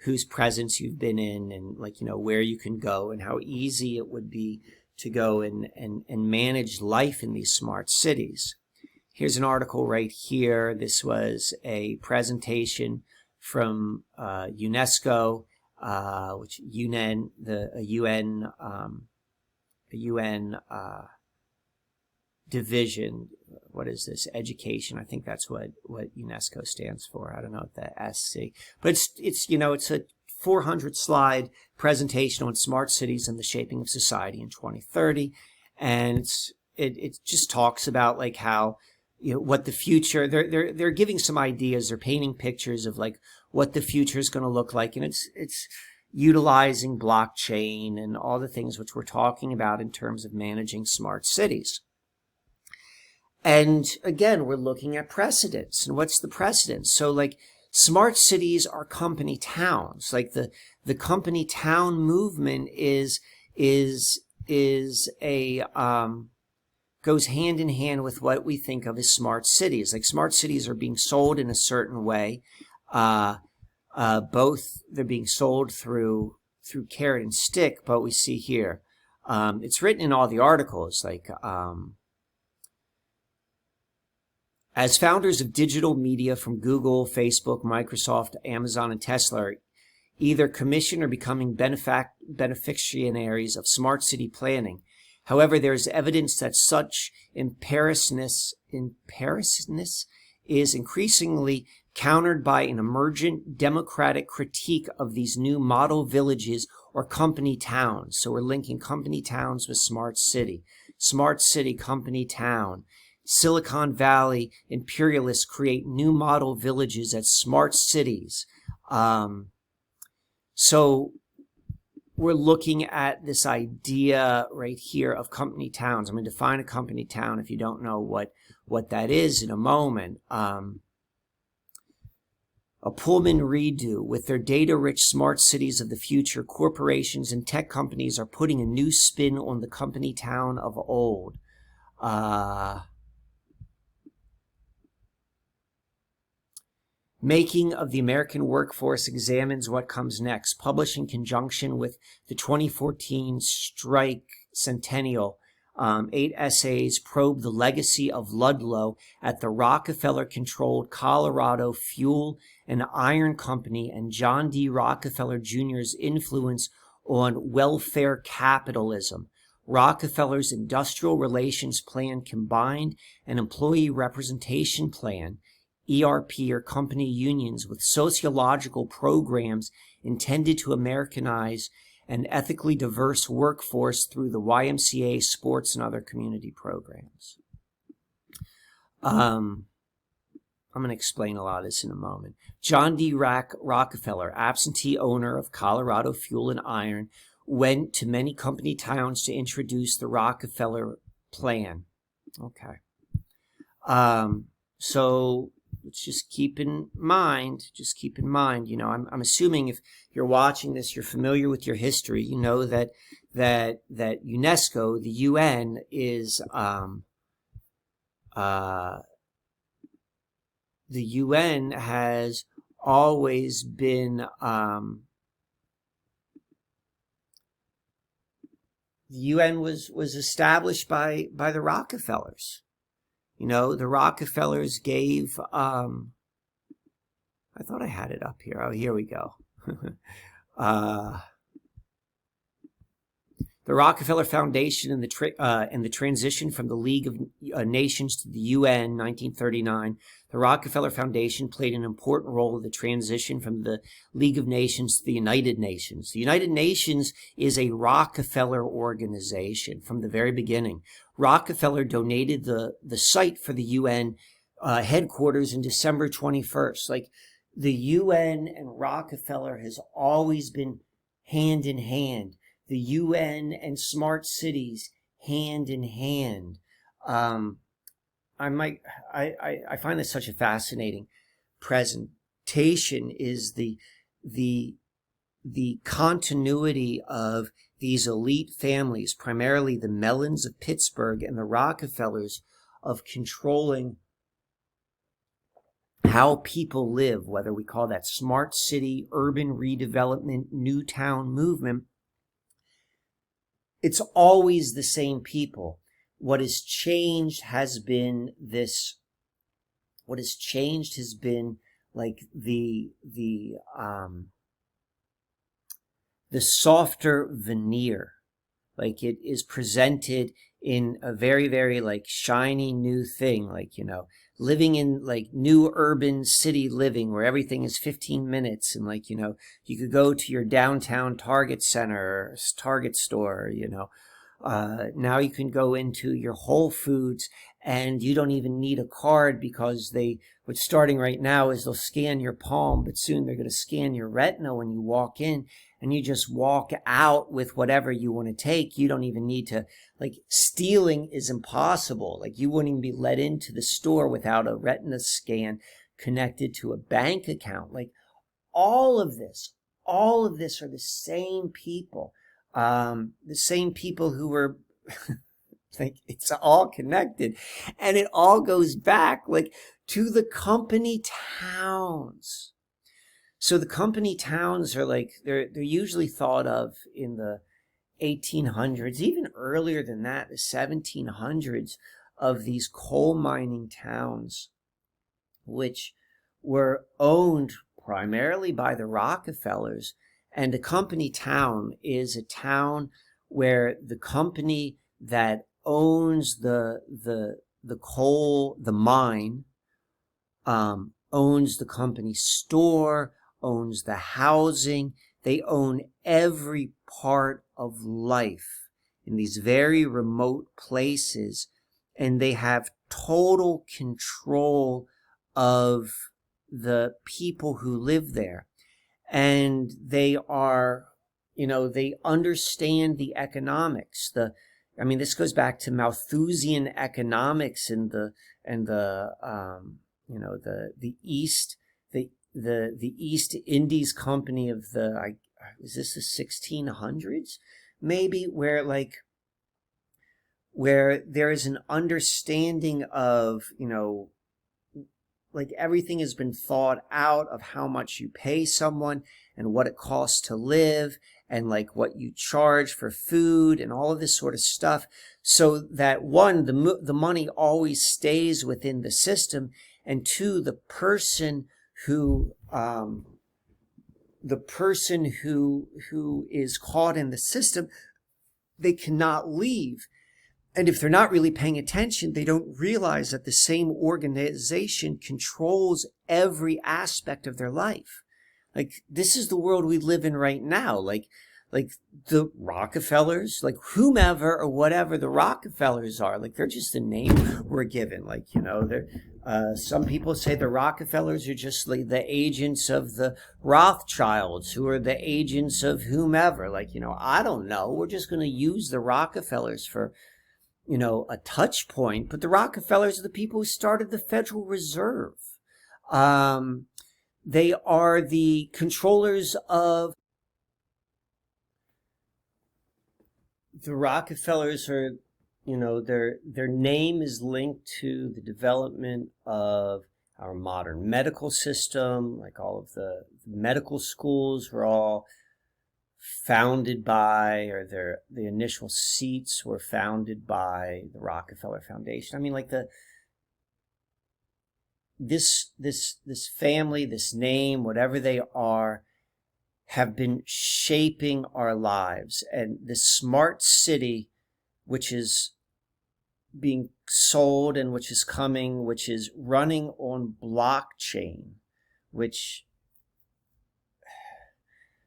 whose presence you've been in and like, where you can go and how easy it would be to go and manage life in these smart cities. Here's an article right here. This was a presentation from UNESCO, which UN, a UN division. What is this? Education. I think that's what UNESCO stands for. I don't know what the SC, but it's a 400 slide presentation on smart cities and the shaping of society in 2030, and it just talks about like how, what the future, they're giving some ideas, they're painting pictures of like what the future is going to look like, and it's utilizing blockchain and all the things which we're talking about in terms of managing smart cities. And again, we're looking at precedents, and what's the precedent? So like smart cities are company towns. Like the company town movement is a goes hand in hand with what we think of as smart cities. Like smart cities are being sold in a certain way. Both they're being sold through carrot and stick, but we see here, it's written in all the articles, like, as founders of digital media from Google, Facebook, Microsoft, Amazon, and Tesla are either commissioned or becoming beneficiaries of smart city planning. However, there is evidence that such imperiousness is increasingly countered by an emergent democratic critique of these new model villages or company towns. So we're linking company towns with smart city. Smart city, company town. Silicon Valley imperialists create new model villages as smart cities. So we're looking at this idea right here of company towns. I'm going to define a company town if you don't know what that is in a moment. A Pullman redo. With their data-rich smart cities of the future, corporations and tech companies are putting a new spin on the company town of old. Making of the American Workforce examines what comes next. Published in conjunction with the 2014 Strike Centennial. 8 essays probe the legacy of Ludlow at the Rockefeller-controlled Colorado Fuel and Iron Company and John D. Rockefeller Jr.'s influence on welfare capitalism. Rockefeller's Industrial Relations Plan Combined and Employee Representation Plan, ERP, or company unions, with sociological programs intended to Americanize an ethically diverse workforce through the YMCA, sports, and other community programs. I'm going to explain a lot of this in a moment. John D. Rockefeller, absentee owner of Colorado Fuel and Iron, went to many company towns to introduce the Rockefeller plan. Okay. So let's just keep in mind, I'm assuming if you're watching this, you're familiar with your history. You know that UNESCO, the UN, is the UN has always been the UN was established by the Rockefellers. The Rockefellers gave, I thought I had it up here. Oh, here we go. The The Rockefeller Foundation and the transition from the League of Nations to the UN, 1939. The Rockefeller Foundation played an important role in the transition from the League of Nations to the United Nations. The United Nations is a Rockefeller organization from the very beginning. Rockefeller donated the site for the UN headquarters in December 21st. Like, the UN and Rockefeller has always been hand in hand. The UN and smart cities hand in hand. I find this such a fascinating presentation, is the continuity of these elite families, primarily the Mellons of Pittsburgh and the Rockefellers, of controlling how people live, whether we call that smart city, urban redevelopment, new town movement. It's always the same people. What has changed has been like the softer veneer. Like, it is presented in a very, very like shiny new thing, like, you know, living in like new urban city living where everything is 15 minutes, and like, you know, you could go to your downtown Target center, Target store, you know. Now you can go into your Whole Foods and you don't even need a card, because what's starting right now is they'll scan your palm, but soon they're going to scan your retina when you walk in, and you just walk out with whatever you want to take. You don't even need to, like, stealing is impossible. Like, you wouldn't even be let into the store without a retina scan connected to a bank account. Like, all of this are the same people. The same people who were like, it's all connected, and it all goes back like to the company towns. So the company towns are like, they're usually thought of in the 1800s, even earlier than that, the 1700s, of these coal mining towns, which were owned primarily by the Rockefellers. And a company town is a town where the company that owns the coal, the mine, owns the company store, owns the housing. They own every part of life in these very remote places, and they have total control of the people who live there. And they are, you know, they understand the economics. This goes back to Malthusian economics and the East Indies Company of is this the 1600s? Maybe, where there is an understanding of, you know, like, everything has been thought out of how much you pay someone and what it costs to live, and like what you charge for food and all of this sort of stuff, so that one, the money always stays within the system, and two, the person who is caught in the system, they cannot leave. And if they're not really paying attention, they don't realize that the same organization controls every aspect of their life. Like, this is the world we live in right now. Like the Rockefellers, like whomever or whatever the Rockefellers are, like, they're just a name we're given. Like, you know, some people say the Rockefellers are just like the agents of the Rothschilds, who are the agents of whomever. Like, you know, I don't know. We're just going to use the Rockefellers for, you know, a touch point. But the Rockefellers are the people who started the Federal Reserve. They are the controllers of the Rockefellers are, you know, their name is linked to the development of our modern medical system. Like, all of the medical schools were all founded by, or the initial seats were founded by the Rockefeller Foundation. I mean, like, this family, this name, whatever they are, have been shaping our lives. And the smart city, which is being sold and which is coming, which is running on blockchain, which,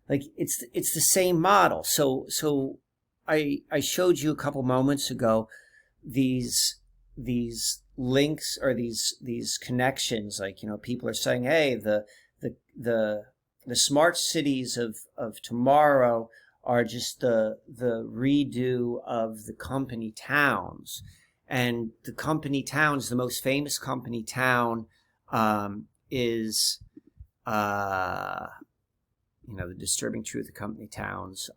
like, it's the same model. So I showed you a couple moments ago these links, or these connections. Like, people are saying, hey, the smart cities of tomorrow are just the redo of the company towns. And the company towns, the most famous company town is the disturbing truth of company towns,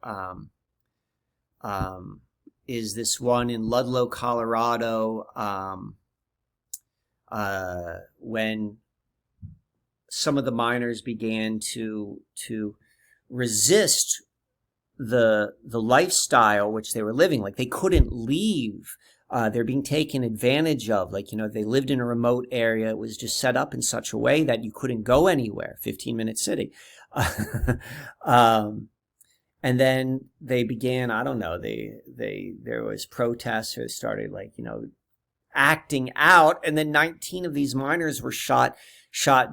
is this one in Ludlow, Colorado, when some of the miners began to resist the lifestyle which they were living. Like, they couldn't leave. They're being taken advantage of. Like, they lived in a remote area. It was just set up in such a way that you couldn't go anywhere. 15-minute city. And then they began, I don't know, there was protesters started, like, acting out, and then 19 of these miners were shot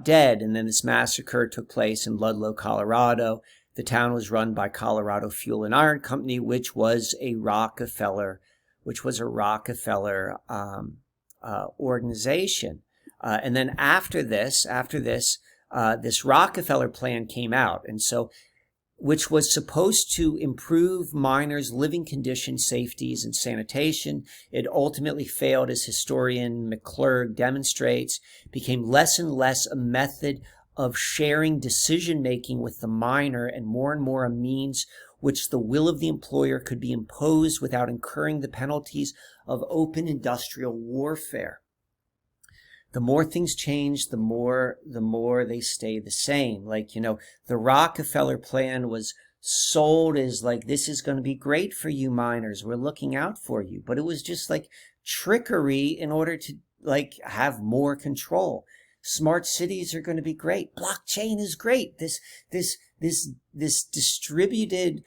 dead. And then this massacre took place in Ludlow, Colorado. The town was run by Colorado Fuel and Iron Company, which was a Rockefeller organization. And then after this Rockefeller plan came out, and so, which was supposed to improve miners' living conditions, safeties, and sanitation. It ultimately failed, as historian McClurg demonstrates, became less and less a method of sharing decision-making with the miner, and more a means which the will of the employer could be imposed without incurring the penalties of open industrial warfare. The more things change, the more they stay the same. Like, the Rockefeller plan was sold as like, this is going to be great for you miners. We're looking out for you. But it was just like trickery in order to, like, have more control. Smart cities are going to be great. Blockchain is great. This distributed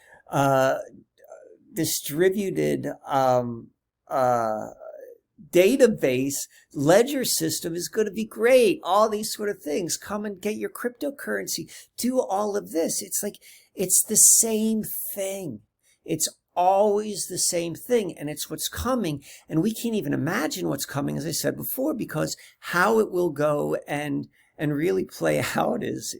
database ledger system is going to be great. All these sort of things. Come and get your cryptocurrency. Do all of this. It's like, it's the same thing. It's always the same thing, and it's what's coming. And we can't even imagine what's coming, as I said before, because how it will go and really play out is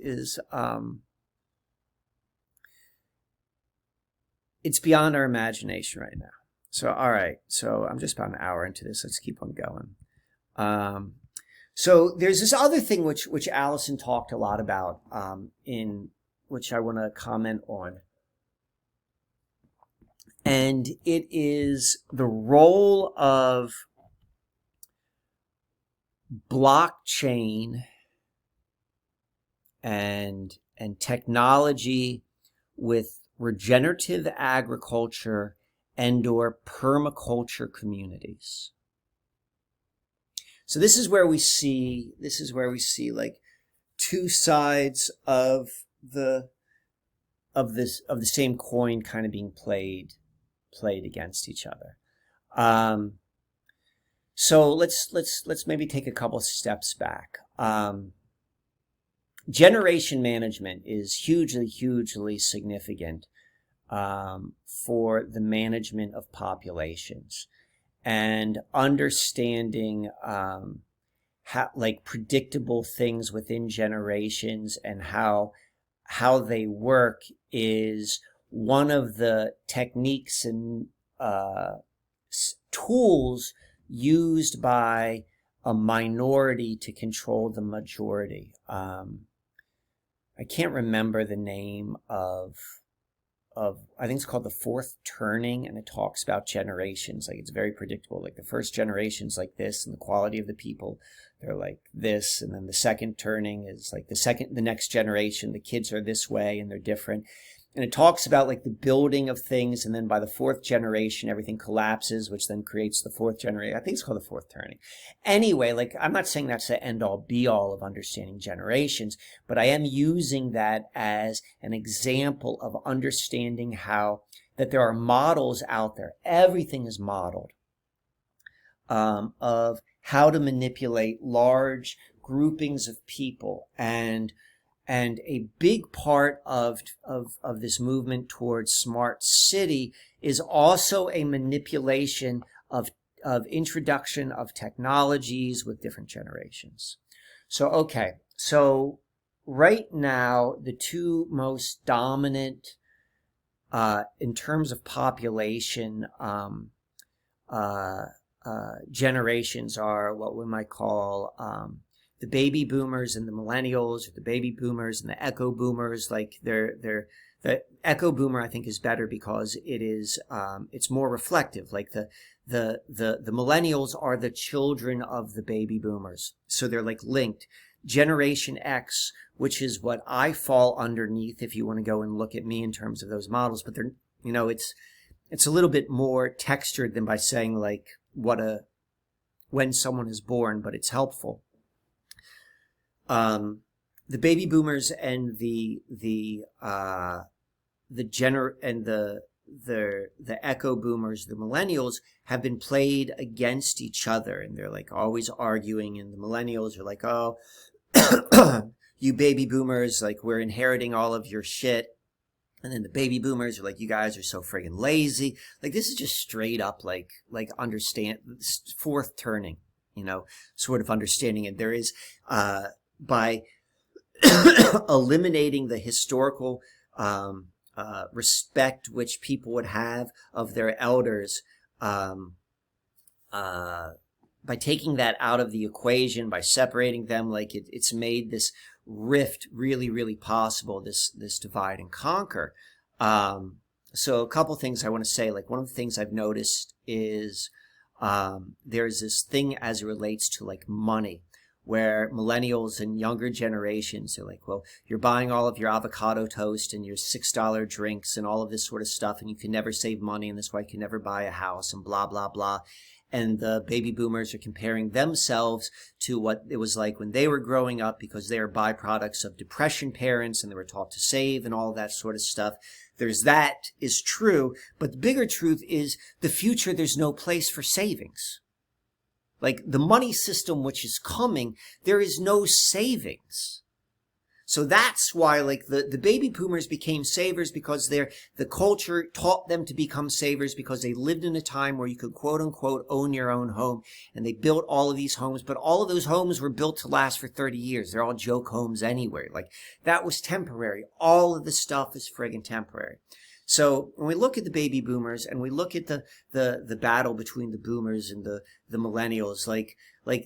it's beyond our imagination right now. So, all right. So I'm just about an hour into this. Let's keep on going. So there's this other thing which Allison talked a lot about, in which I want to comment on. And it is the role of blockchain and technology with regenerative agriculture and/or permaculture communities. So this is where we see like two sides of the same coin kind of being played against each other. So let's maybe take a couple steps back. Generation management is hugely significant for the management of populations, and understanding how, like, predictable things within generations and how they work is one of the techniques and tools used by a minority to control the majority. I can't remember the name of I think it's called The Fourth Turning, and it talks about generations. Like, it's very predictable. Like, the first generation's like this, and the quality of the people, they're like this, and then the second turning is like the next generation, the kids are this way and they're different. and it talks about like the building of things, and then by the fourth generation, everything collapses, which then creates the fourth generation. I think it's called the fourth turning. Anyway, like I'm not saying that's the end all be all of understanding generations, but I am using that as an example of understanding how that there are models out there. Everything is modeled of how to manipulate large groupings of people, and a big part of this movement towards smart city is also a manipulation of introduction of technologies with different generations. So, okay. So right now, the two most dominant, in terms of population, generations are what we might call, the baby boomers and the millennials, or the baby boomers and the echo boomers. Like the echo boomer, I think, is better because it is, it's more reflective. Like the millennials are the children of the baby boomers. So they're like linked. Generation X, which is what I fall underneath if you want to go and look at me in terms of those models, but they're, you know, it's a little bit more textured than by saying like when someone is born, but it's helpful. The baby boomers and the echo boomers, the millennials, have been played against each other, and they're like always arguing, and the millennials are like, oh, you baby boomers, like we're inheriting all of your shit. And then the baby boomers are like, you guys are so friggin' lazy. Like, this is just straight up like understand fourth turning, you know, sort of understanding. And there is, by eliminating the historical respect which people would have of their elders, by taking that out of the equation, by separating them, like it's made this rift really, really possible, this divide and conquer. So a couple things I want to say. Like, one of the things I've noticed is there's this thing as it relates to like money, where millennials and younger generations are like, well, you're buying all of your avocado toast and your $6 drinks and all of this sort of stuff, and you can never save money, and that's why you can never buy a house, and blah, blah, blah. And the baby boomers are comparing themselves to what it was like when they were growing up, because they are byproducts of depression parents, and they were taught to save and all of that sort of stuff. That is true, but the bigger truth is the future, there's no place for savings. Like, the money system which is coming, there is no savings. So that's why, like, the baby boomers became savers, because the culture taught them to become savers, because they lived in a time where you could, quote unquote, own your own home. And they built all of these homes, but all of those homes were built to last for 30 years. They're all joke homes anyway. Like, that was temporary. All of this stuff is friggin' temporary. So when we look at the baby boomers and we look at the battle between the boomers and the millennials, like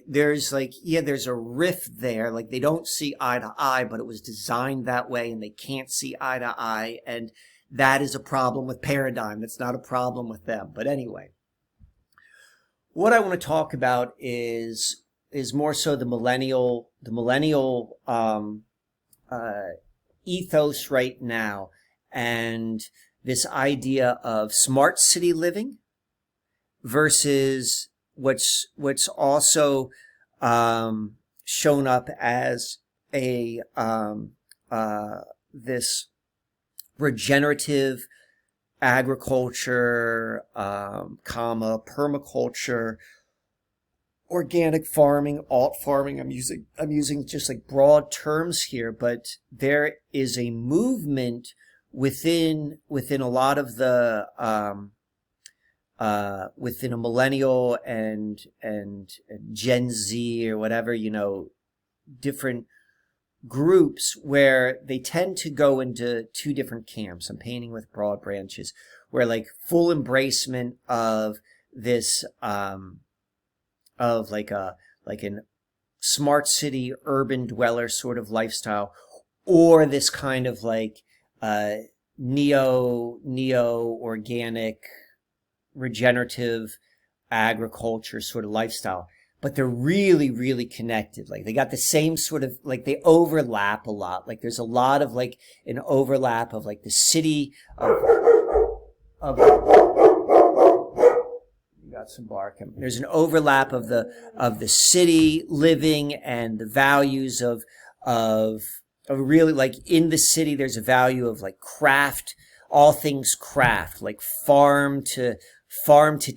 there's like, yeah, there's a rift there. Like, they don't see eye to eye, but it was designed that way, and they can't see eye to eye. And that is a problem with paradigm. That's not a problem with them. But anyway, what I want to talk about is more so the millennial ethos right now, and this idea of smart city living versus what's also shown up as a this regenerative agriculture, permaculture, organic farming, alt farming. I'm using just like broad terms here, but there is a movement within a lot of the within a millennial and Gen Z or whatever, you know, different groups, where they tend to go into two different camps. I'm painting with broad branches, where like full embracement of this of like an smart city urban dweller sort of lifestyle, or this kind of like neo organic regenerative agriculture sort of lifestyle. but they're really, really connected. Like they got the same sort of, like they overlap a lot. Like there's a lot of like an overlap of like the city of you got some barking. There's an overlap of the city living and the values of really, like in the city, there's a value of like craft, all things craft, like farm to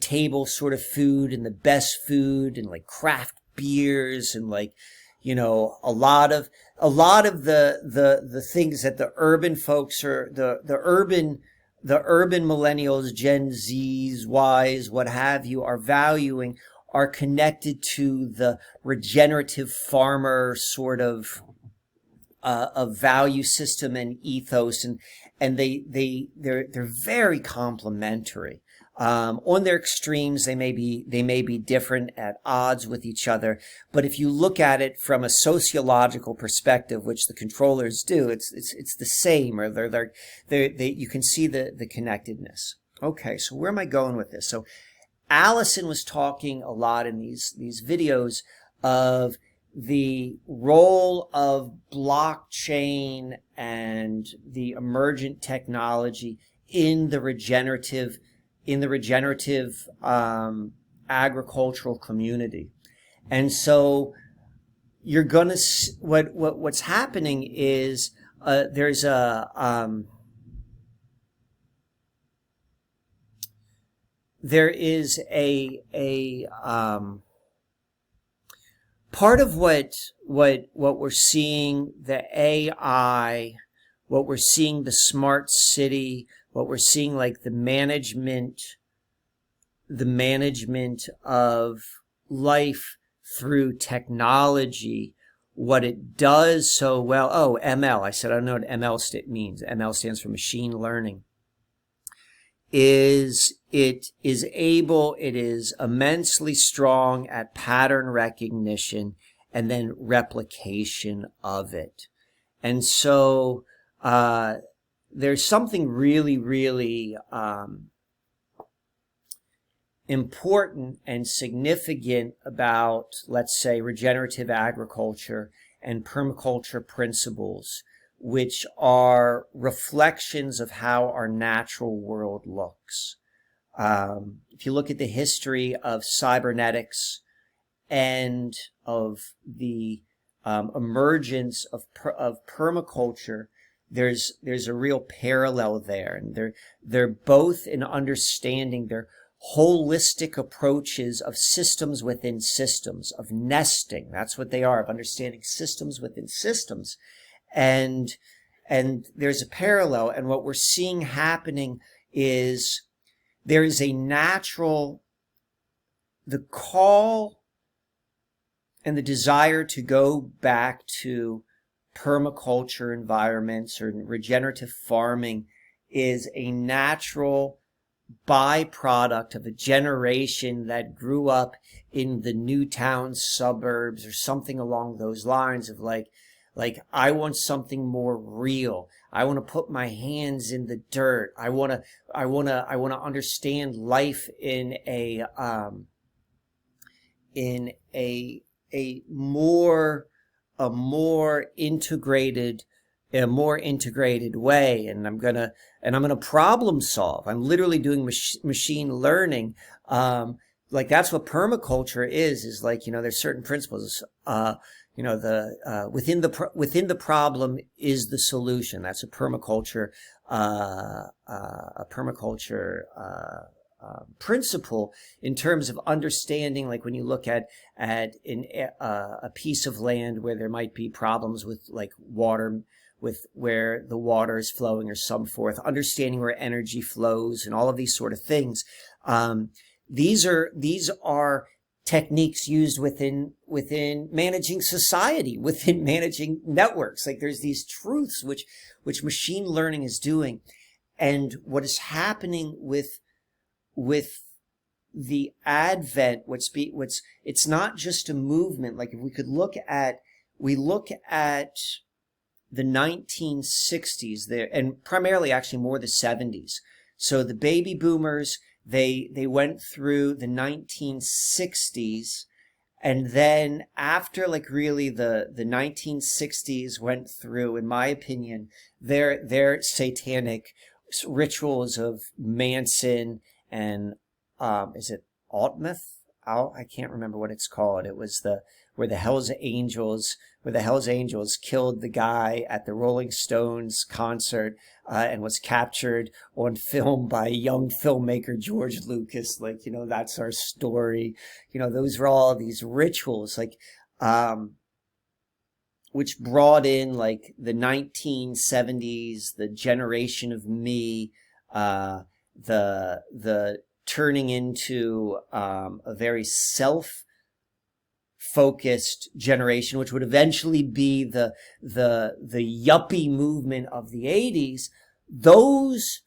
table sort of food and the best food and like craft beers and like, you know, a lot of the things that the urban folks are, the urban millennials, Gen Zs, Ys, what have you, are valuing, are connected to the regenerative farmer sort of value system and ethos, and they're very complementary. On their extremes, they may be different, at odds with each other. But if you look at it from a sociological perspective, which the controllers do, it's the same, or you can see the connectedness. Okay, so where am I going with this? So Allison was talking a lot in these videos of the role of blockchain and the emergent technology in the regenerative agricultural community. And so you're gonna what's happening is there's a part of what we're seeing, the AI, what we're seeing, the smart city, what we're seeing, like the management of life through technology, what it does so well. Oh, ML. I said, I don't know what ML means. ML stands for machine learning. It is immensely strong at pattern recognition and then replication of it. And so, there's something really, really important and significant about, let's say, regenerative agriculture and permaculture principles, which are reflections of how our natural world looks. If you look at the history of cybernetics and of the emergence of permaculture, there's a real parallel there, and they're both in understanding. They're holistic approaches of systems within systems, of nesting. That's what they are, of understanding systems within systems, and there's a parallel. And what we're seeing happening is there is a natural, the call and the desire to go back to permaculture environments or regenerative farming is a natural byproduct of a generation that grew up in the Newtown suburbs or something along those lines of like I want something more real. I want to put my hands in the dirt. I want to understand life in a more integrated way, and I'm gonna problem solve. I'm literally doing machine learning. Like that's what permaculture is like, you know, there's certain principles. You know, within the problem is the solution. That's a permaculture principle in terms of understanding, like when you look at a piece of land where there might be problems with like water, with where the water is flowing or some forth, understanding where energy flows and all of these sort of things. These are techniques used within managing society, within managing networks. Like there's these truths which machine learning is doing. And what is happening with the advent, it's not just a movement. Like if we look at the 1960s there, and primarily actually more the 70s. So the baby boomers, they went through the 1960s, And then after like really the 1960s went through, in my opinion, their satanic rituals of Manson and is it Altmuth? I can't remember what it's called. It was where the Hells Angels killed the guy at the Rolling Stones concert and was captured on film by young filmmaker George Lucas. Like, you know, that's our story. You know, those were all these rituals, like, which brought in like the 1970s, the generation of me, the turning into a very self-focused generation, which would eventually be the yuppie movement of the 80s. Those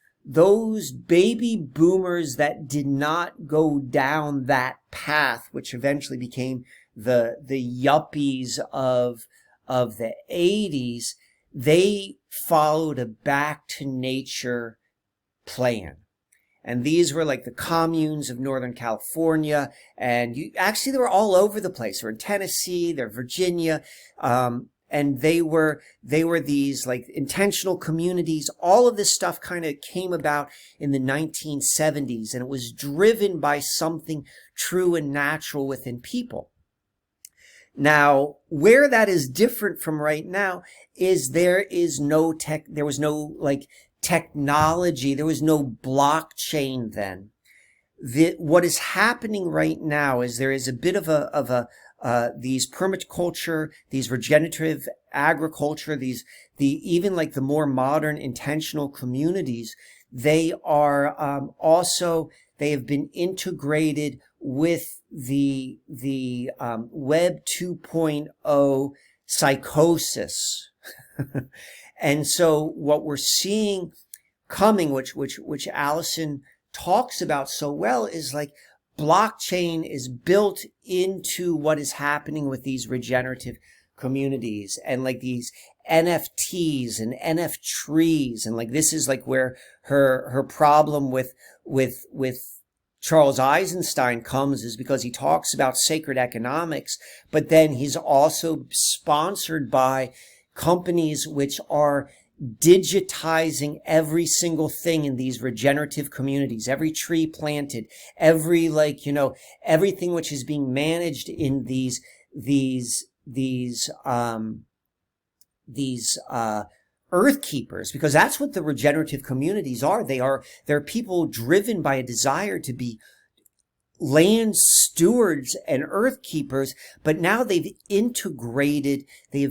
baby boomers that did not go down that path, which eventually became the yuppies of the 80s, they followed a back to nature plan. And these were like the communes of Northern California. And they were all over the place. They're in Tennessee, they're Virginia. And they were these like intentional communities. All of this stuff kind of came about in the 1970s. And it was driven by something true and natural within people. Now, where that is different from right now is there was no like technology. There was no blockchain then. What is happening right now is there is a bit of these permaculture, these regenerative agriculture, even like the more modern intentional communities, they are they have been integrated with the Web 2.0 psychosis. And so what we're seeing coming, which Allison talks about so well, is like blockchain is built into what is happening with these regenerative communities, and like these NFTs and NFTrees. And like, this is like where her problem with Charles Eisenstein comes, is because he talks about sacred economics, but then he's also sponsored by companies which are digitizing every single thing in these regenerative communities, every tree planted, every everything which is being managed in these earth keepers, because that's what the regenerative communities are. They're people driven by a desire to be land stewards and earth keepers, but now they've integrated the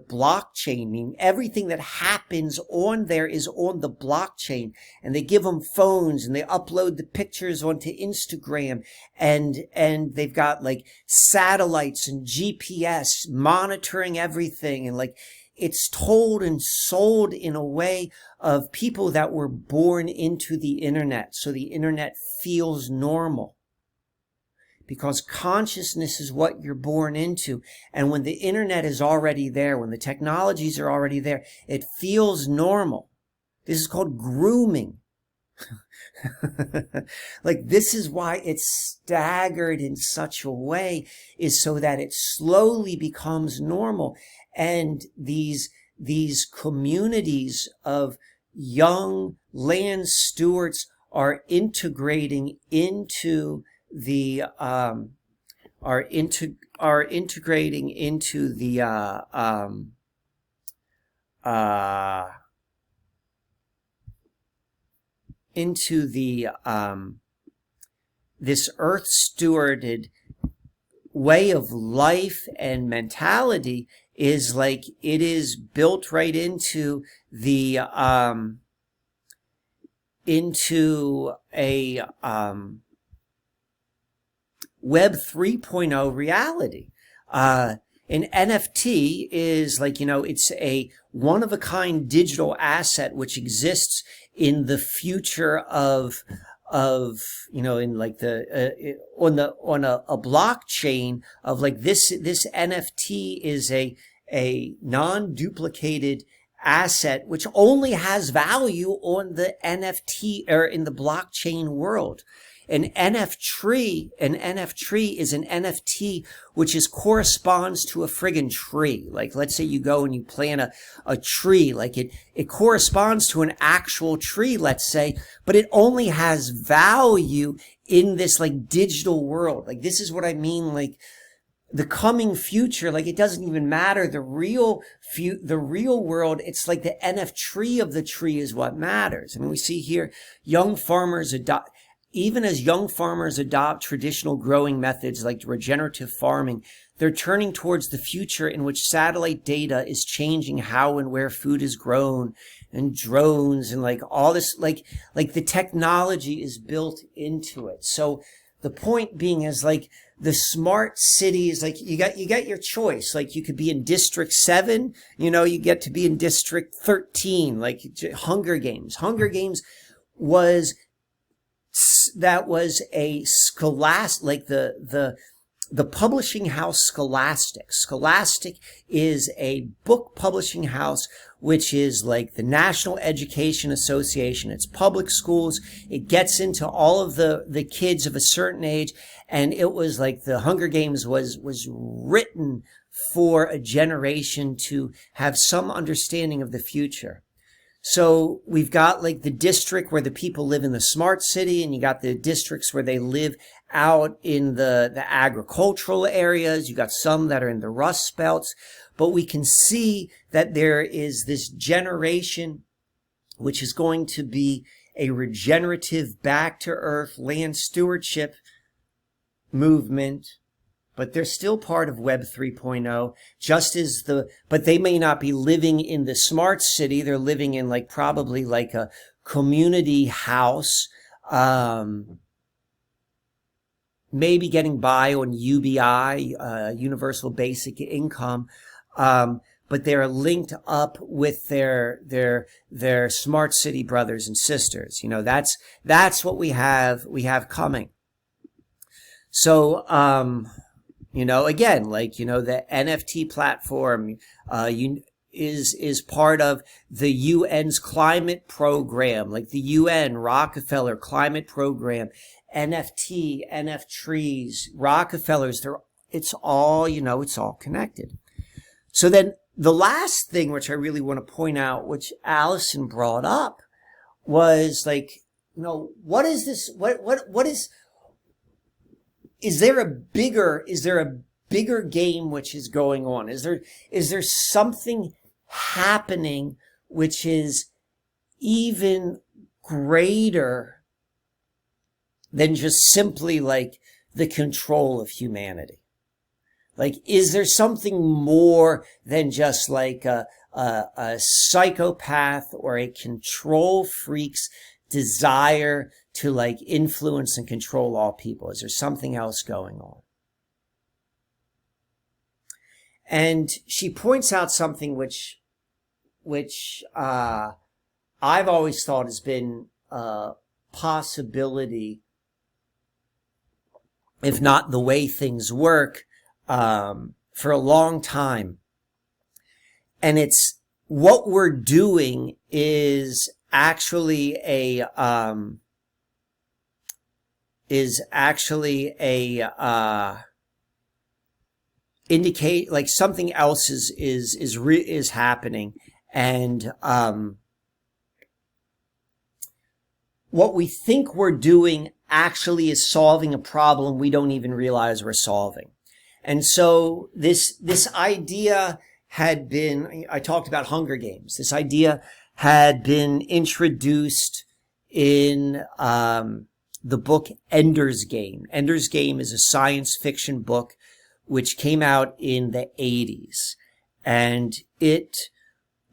blockchain, meaning everything that happens on there is on the blockchain, and they give them phones and they upload the pictures onto Instagram, and they've got like satellites and GPS monitoring everything, and like it's told and sold in a way of people that were born into the internet. So the internet feels normal because consciousness is what you're born into. And when the internet is already there, when the technologies are already there, it feels normal. This is called grooming. Like, this is why it's staggered in such a way, is so that it slowly becomes normal. And these communities of young land stewards are integrating into the this earth stewarded way of life and mentality, is like it is built right into the into a Web 3.0 reality. An NFT is like, it's a one-of-a-kind digital asset which exists in the future of in like on a blockchain of like this NFT is a non-duplicated asset which only has value on the NFT or in the blockchain world. an NFTree is an NFT, which corresponds to a friggin' tree. Like, let's say you go and you plant a tree, like it corresponds to an actual tree, let's say, but it only has value in this like digital world. Like, this is what I mean, like, the coming future, like, it doesn't even matter. The real world, it's like the NFTree of the tree is what matters. I mean, we see here young farmers adopt traditional growing methods like regenerative farming, they're turning towards the future in which satellite data is changing how and where food is grown, and drones and like all this, like the technology is built into it. So the point being is, like, the smart cities, like, you got your choice. Like, you could be in District 7, you get to be in District 13, like Hunger Games. Hunger Games was a scholastic, like the publishing house Scholastic. Scholastic is a book publishing house, which is like the National Education Association. It's public schools. It gets into all of the kids of a certain age. And it was like the Hunger Games was written for a generation to have some understanding of the future. So we've got like the district where the people live in the smart city, and you got the districts where they live out in the agricultural areas. You got some that are in the rust belts, but we can see that there is this generation which is going to be a regenerative, back to earth land stewardship movement. But they're still part of Web 3.0, but they may not be living in the smart city. They're living in like probably like a community house, maybe getting by on UBI, Universal Basic Income. But they're linked up with their smart city brothers and sisters. That's what we have coming. So, again, like, the NFT platform, is part of the UN's climate program, like the UN, Rockefeller climate program, NFT, NFTrees, Rockefellers, it's all connected. So then the last thing, which I really want to point out, which Allison brought up, was like, what is this? Is there a bigger game which is going on? Is there something happening which is even greater than just simply like the control of humanity? Like, is there something more than just like a psychopath or a control freak's desire to like influence and control all people? Is there something else going on? And she points out something which I've always thought has been a possibility, if not the way things work, for a long time. And it's what we're doing is actually indicate like something else is happening. And what we think we're doing actually is solving a problem we don't even realize we're solving. And so this idea had been, I talked about Hunger Games. This idea had been introduced in the book Ender's Game. Ender's Game is a science fiction book which came out in the 80s. And it,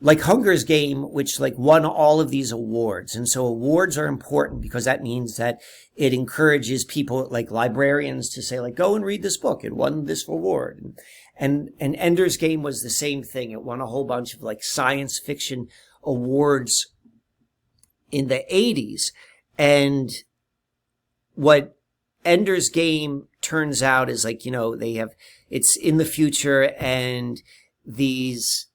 like Hunger's Game, which like won all of these awards. And so awards are important because that means that it encourages people like librarians to say like, go and read this book. It won this award. And Ender's Game was the same thing. It won a whole bunch of like science fiction awards in the 80s. And what Ender's Game turns out is like, it's in the future, and these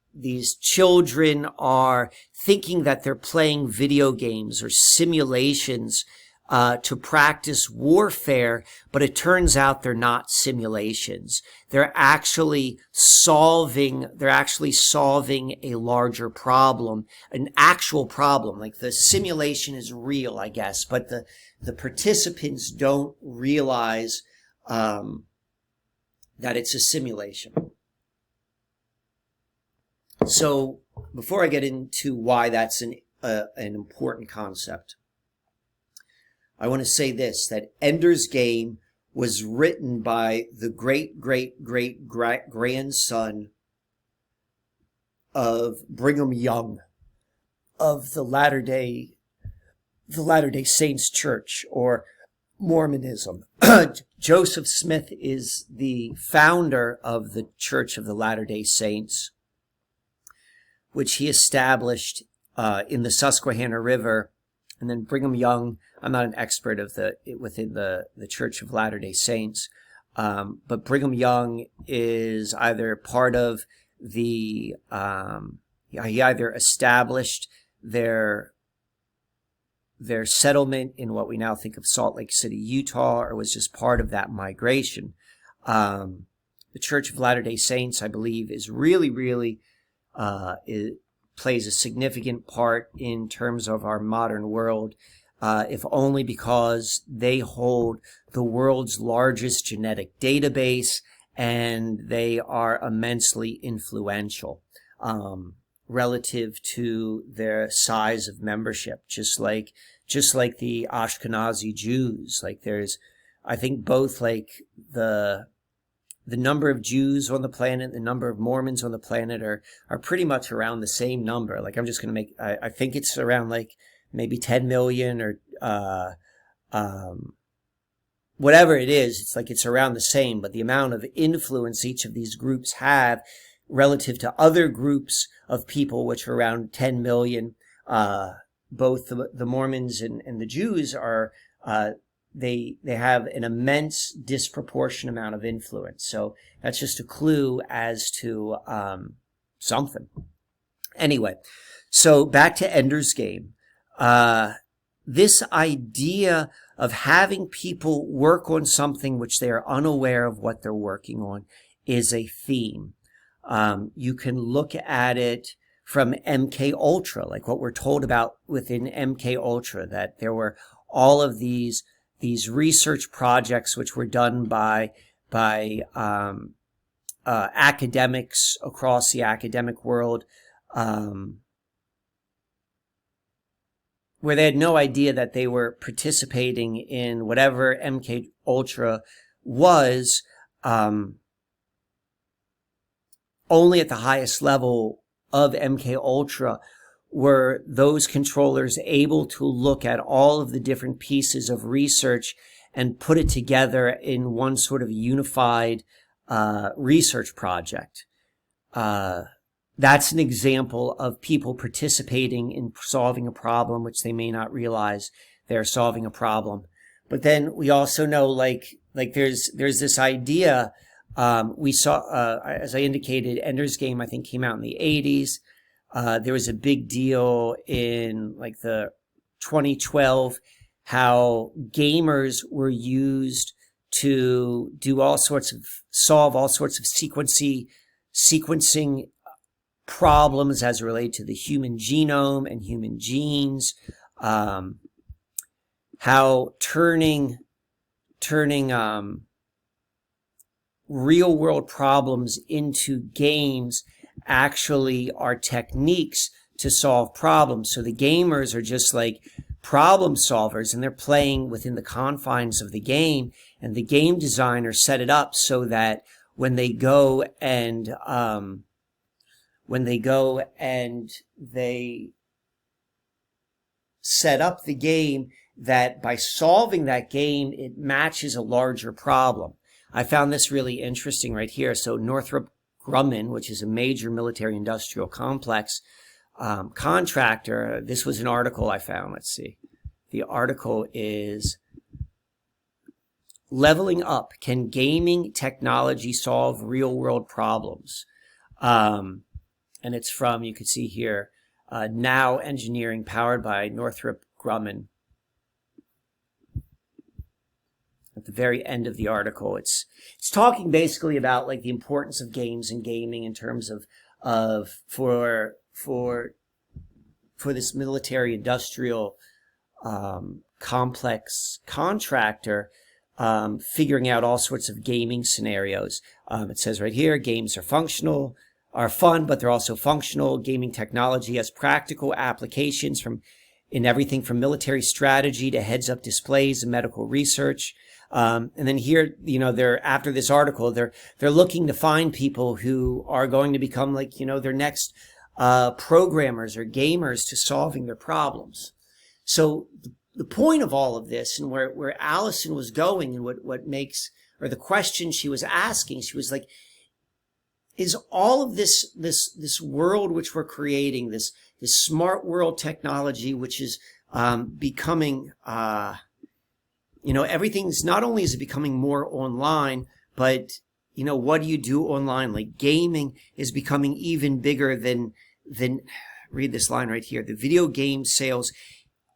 children are thinking that they're playing video games or simulations to practice warfare, but it turns out they're not simulations. They're actually solving a larger problem, an actual problem. Like the simulation is real, I guess, but the participants don't realize that it's a simulation. So before I get into why that's an important concept, I want to say this, that Ender's Game was written by the great-great-great-grandson of Brigham Young of the Latter-day Saints Church, or Mormonism. Joseph Smith is the founder of the Church of the Latter-day Saints, which he established in the Susquehanna River. And then Brigham Young, I'm not an expert within the Church of Latter-day Saints, but Brigham Young is either part of he either established their settlement in what we now think of Salt Lake City, Utah, or was just part of that migration. The Church of Latter-day Saints, I believe, is really it plays a significant part in terms of our modern world, if only because they hold the world's largest genetic database, and they are immensely influential relative to their size of membership, just like the Ashkenazi Jews. Like there's, I think both like the number of Jews on the planet, the number of Mormons on the planet are pretty much around the same number. Like I'm just going to make, I think it's around like maybe 10 million or whatever it is. It's like it's around the same, but the amount of influence each of these groups have relative to other groups of people, which are around 10 million, both the Mormons and the Jews are, they have an immense disproportionate amount of influence. So that's just a clue as to something. Anyway, so back to Ender's Game. This idea of having people work on something which they are unaware of what they're working on is a theme. You can look at it from MK Ultra, like what we're told about within MK Ultra, that there were all of these research projects which were done by academics across the academic world, where they had no idea that they were participating in whatever MK Ultra was, only at the highest level of MK Ultra were those controllers able to look at all of the different pieces of research and put it together in one sort of unified research project. That's an example of people participating in solving a problem which they may not realize they're solving a problem. But then we also know, like there's this idea, we saw, as I indicated, Ender's Game, I think, came out in the 80s. There was a big deal in like the 2012, how gamers were used to do solve all sorts of sequencing problems as related to the human genome and human genes, how turning real world problems into games actually are techniques to solve problems. So the gamers are just like problem solvers, and they're playing within the confines of the game, and the game designer set it up so that when they go and they set up the game, that by solving that game, it matches a larger problem. I found this really interesting right here. So Northrop Grumman, which is a major military industrial complex contractor, this was an article I found. Let's see. The article is Leveling Up, Can Gaming Technology Solve Real World Problems? And it's from, you can see here, Now Engineering, powered by Northrop Grumman. at the very end of the article. It's talking basically about like the importance of games and gaming in terms of for this military industrial complex contractor, figuring out all sorts of gaming scenarios. It says right here, games are fun, but they're also functional. Gaming technology has practical applications in everything from military strategy to heads-up displays and medical research. And then here, they're after this article, they're looking to find people who are going to become like, their next programmers or gamers to solving their problems. So the point of all of this, and where Allison was going, and what makes, or the question she was asking, she was like, is all of this world which we're creating, this smart world technology, which is becoming, everything's, not only is it becoming more online, but what do you do online? Like gaming is becoming even bigger than read this line right here. The video game sales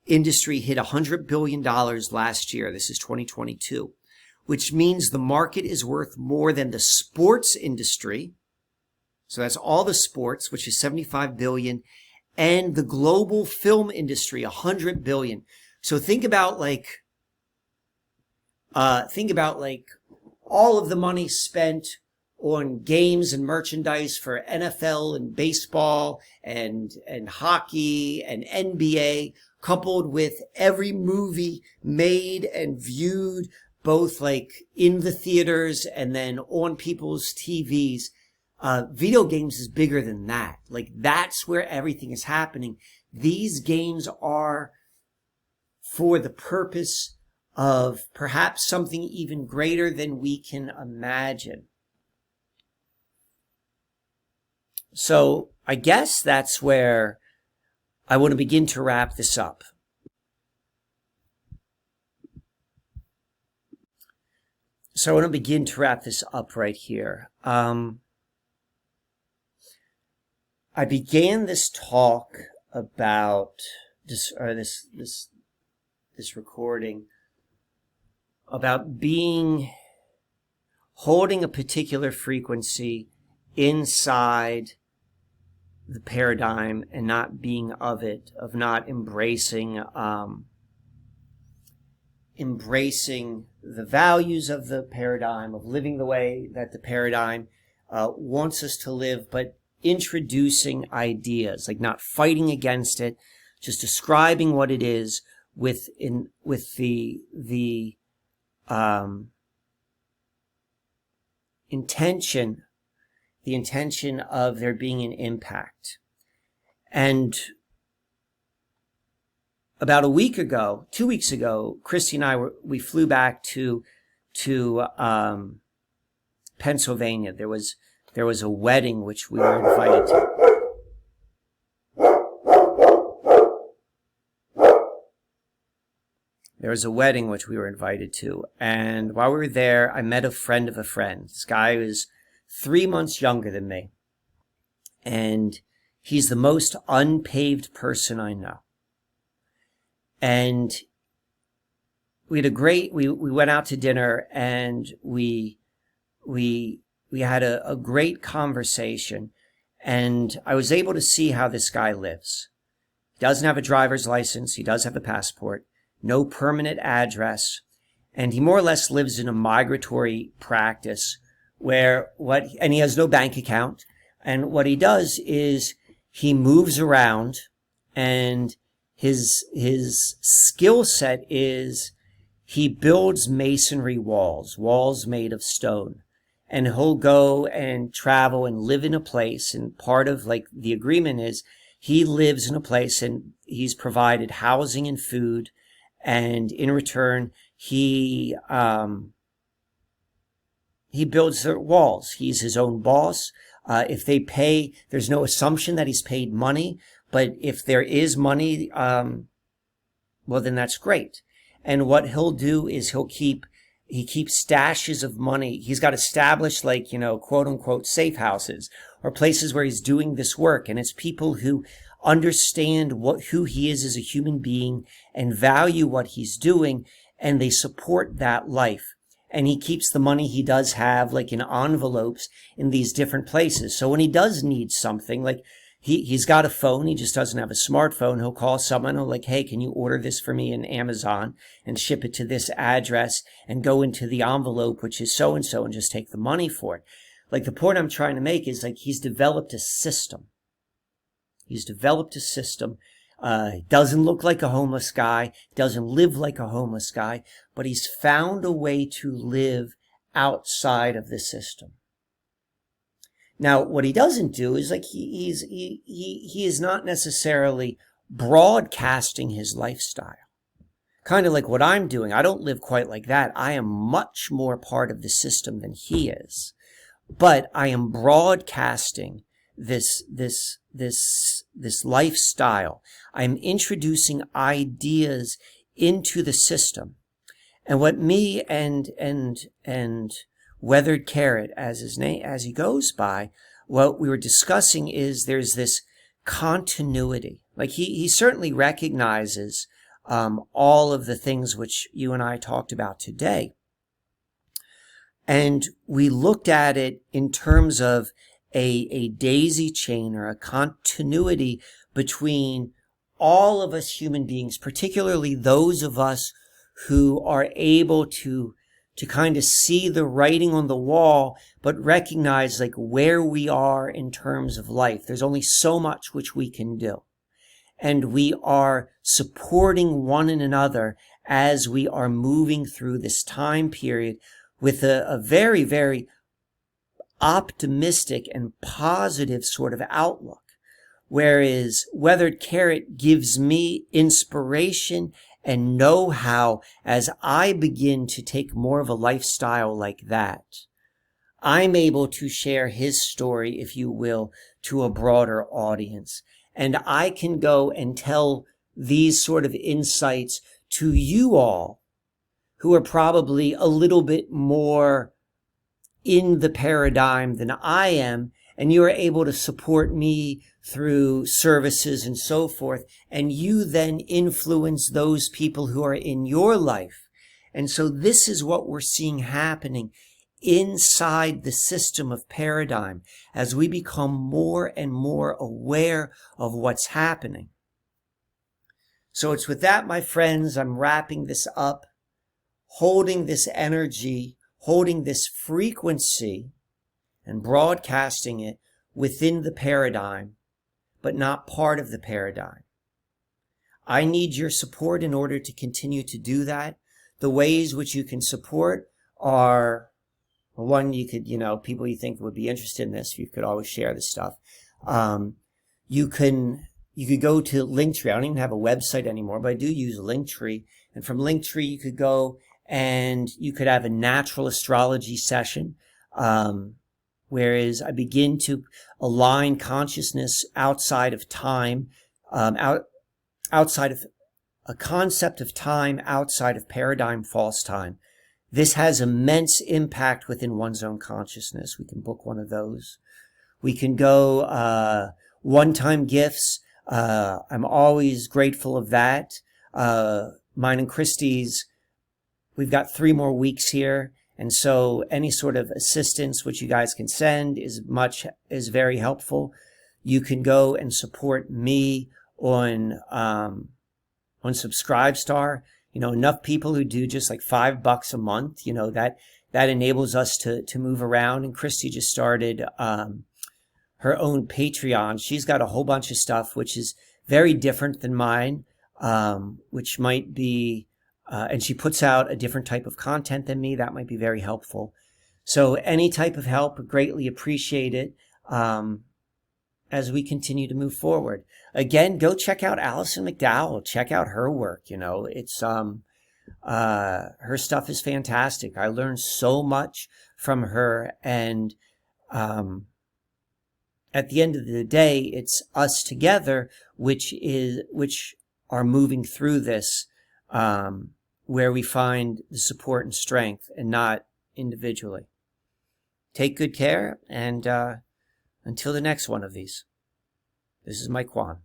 industry hit $100 billion last year. This is 2022, which means the market is worth more than the sports industry. So that's all the sports, which is 75 billion, and the global film industry, 100 billion. So think about like all of the money spent on games and merchandise for NFL and baseball and hockey and NBA, coupled with every movie made and viewed, both like in the theaters and then on people's TVs. Video games is bigger than that. Like that's where everything is happening. These games are for the purpose of perhaps something even greater than we can imagine. So I guess that's where I want to begin to wrap this up. So I want to begin to wrap this up right here. I began this talk about this recording about holding a particular frequency inside the paradigm and not being of it, of not embracing the values of the paradigm, of living the way that the paradigm wants us to live, but introducing ideas, like not fighting against it, just describing what it is with the intention of there being an impact. And about 2 weeks ago, Christy and I we flew back to Pennsylvania. There was a wedding which we were invited to. And while we were there, I met a friend of a friend. This guy was 3 months younger than me. And he's the most unpaved person I know. And we went out to dinner, and we had a great conversation, and I was able to see how this guy lives. He doesn't have a driver's license. He does have a passport, no permanent address, and he more or less lives in a migratory practice and he has no bank account. And what he does is he moves around, and his skill set is he builds masonry walls made of stone. And he'll go and travel and live in a place. And part of like the agreement is he lives in a place and he's provided housing and food. And in return, he builds the walls. He's his own boss. If they pay, there's no assumption that he's paid money. But if there is money, well, then that's great. And what he'll do is he keeps stashes of money. He's got established, like, quote unquote, safe houses or places where he's doing this work. And it's people who understand who he is as a human being and value what he's doing. and they support that life. And he keeps the money he does have, like, in envelopes in these different places. So when he does need something, like, he's got a phone, he just doesn't have a smartphone, he'll call someone, he'll like, hey, can you order this for me in Amazon and ship it to this address and go into the envelope, which is so-and-so, and just take the money for it. Like, the point I'm trying to make is, like, he's developed a system. He's developed a system. Doesn't look like a homeless guy, doesn't live like a homeless guy, but he's found a way to live outside of the system. Now, what he doesn't do is, like, he is not necessarily broadcasting his lifestyle. Kind of like what I'm doing. I don't live quite like that. I am much more part of the system than he is. But I am broadcasting this lifestyle. I'm introducing ideas into the system. And what me and Weathered Carrot, as he goes by, what we were discussing is there's this continuity. Like, he certainly recognizes all of the things which you and I talked about today. And we looked at it in terms of a daisy chain, or a continuity between all of us human beings, particularly those of us who are able to kind of see the writing on the wall, but recognize, like, where we are in terms of life. There's only so much which we can do. And we are supporting one another as we are moving through this time period with a very, very optimistic and positive sort of outlook. Whereas Weathered Carrot gives me inspiration and know-how as I begin to take more of a lifestyle like that. I'm able to share his story, if you will, to a broader audience. And I can go and tell these sort of insights to you all, who are probably a little bit more in the paradigm than I am, and you are able to support me through services and so forth, and you then influence those people who are in your life. And so this is what we're seeing happening inside the system of paradigm as we become more and more aware of what's happening. So it's with that, my friends, I'm wrapping this up, holding this energy, holding this frequency, and broadcasting it within the paradigm, but not part of the paradigm. I need your support in order to continue to do that. The ways which you can support are, one, you could, people you think would be interested in this, you could always share this stuff. You could go to Linktree. I don't even have a website anymore, but I do use Linktree. And from Linktree, you could go and you could have a natural astrology session, whereas I begin to align consciousness outside of time, outside of a concept of time, outside of paradigm false time. This has immense impact within one's own consciousness. We can book one of those. We can go one-time gifts. I'm always grateful of that. Mine and Christie's, we've got 3 more weeks here. And so any sort of assistance which you guys can send is very helpful. You can go and support me on Subscribestar. Enough people who do just like $5 a month, that enables us to move around. And Christy just started her own Patreon. She's got a whole bunch of stuff which is very different than mine, which might be, and she puts out a different type of content than me. That might be very helpful. So any type of help, greatly appreciate it as we continue to move forward. Again, go check out Allison McDowell. Check out her work. It's her stuff is fantastic. I learned so much from her, and at the end of the day, it's us together which are moving through this, where we find the support and strength, and not individually. Take good care, and until the next one of these, this is Mike Kwan.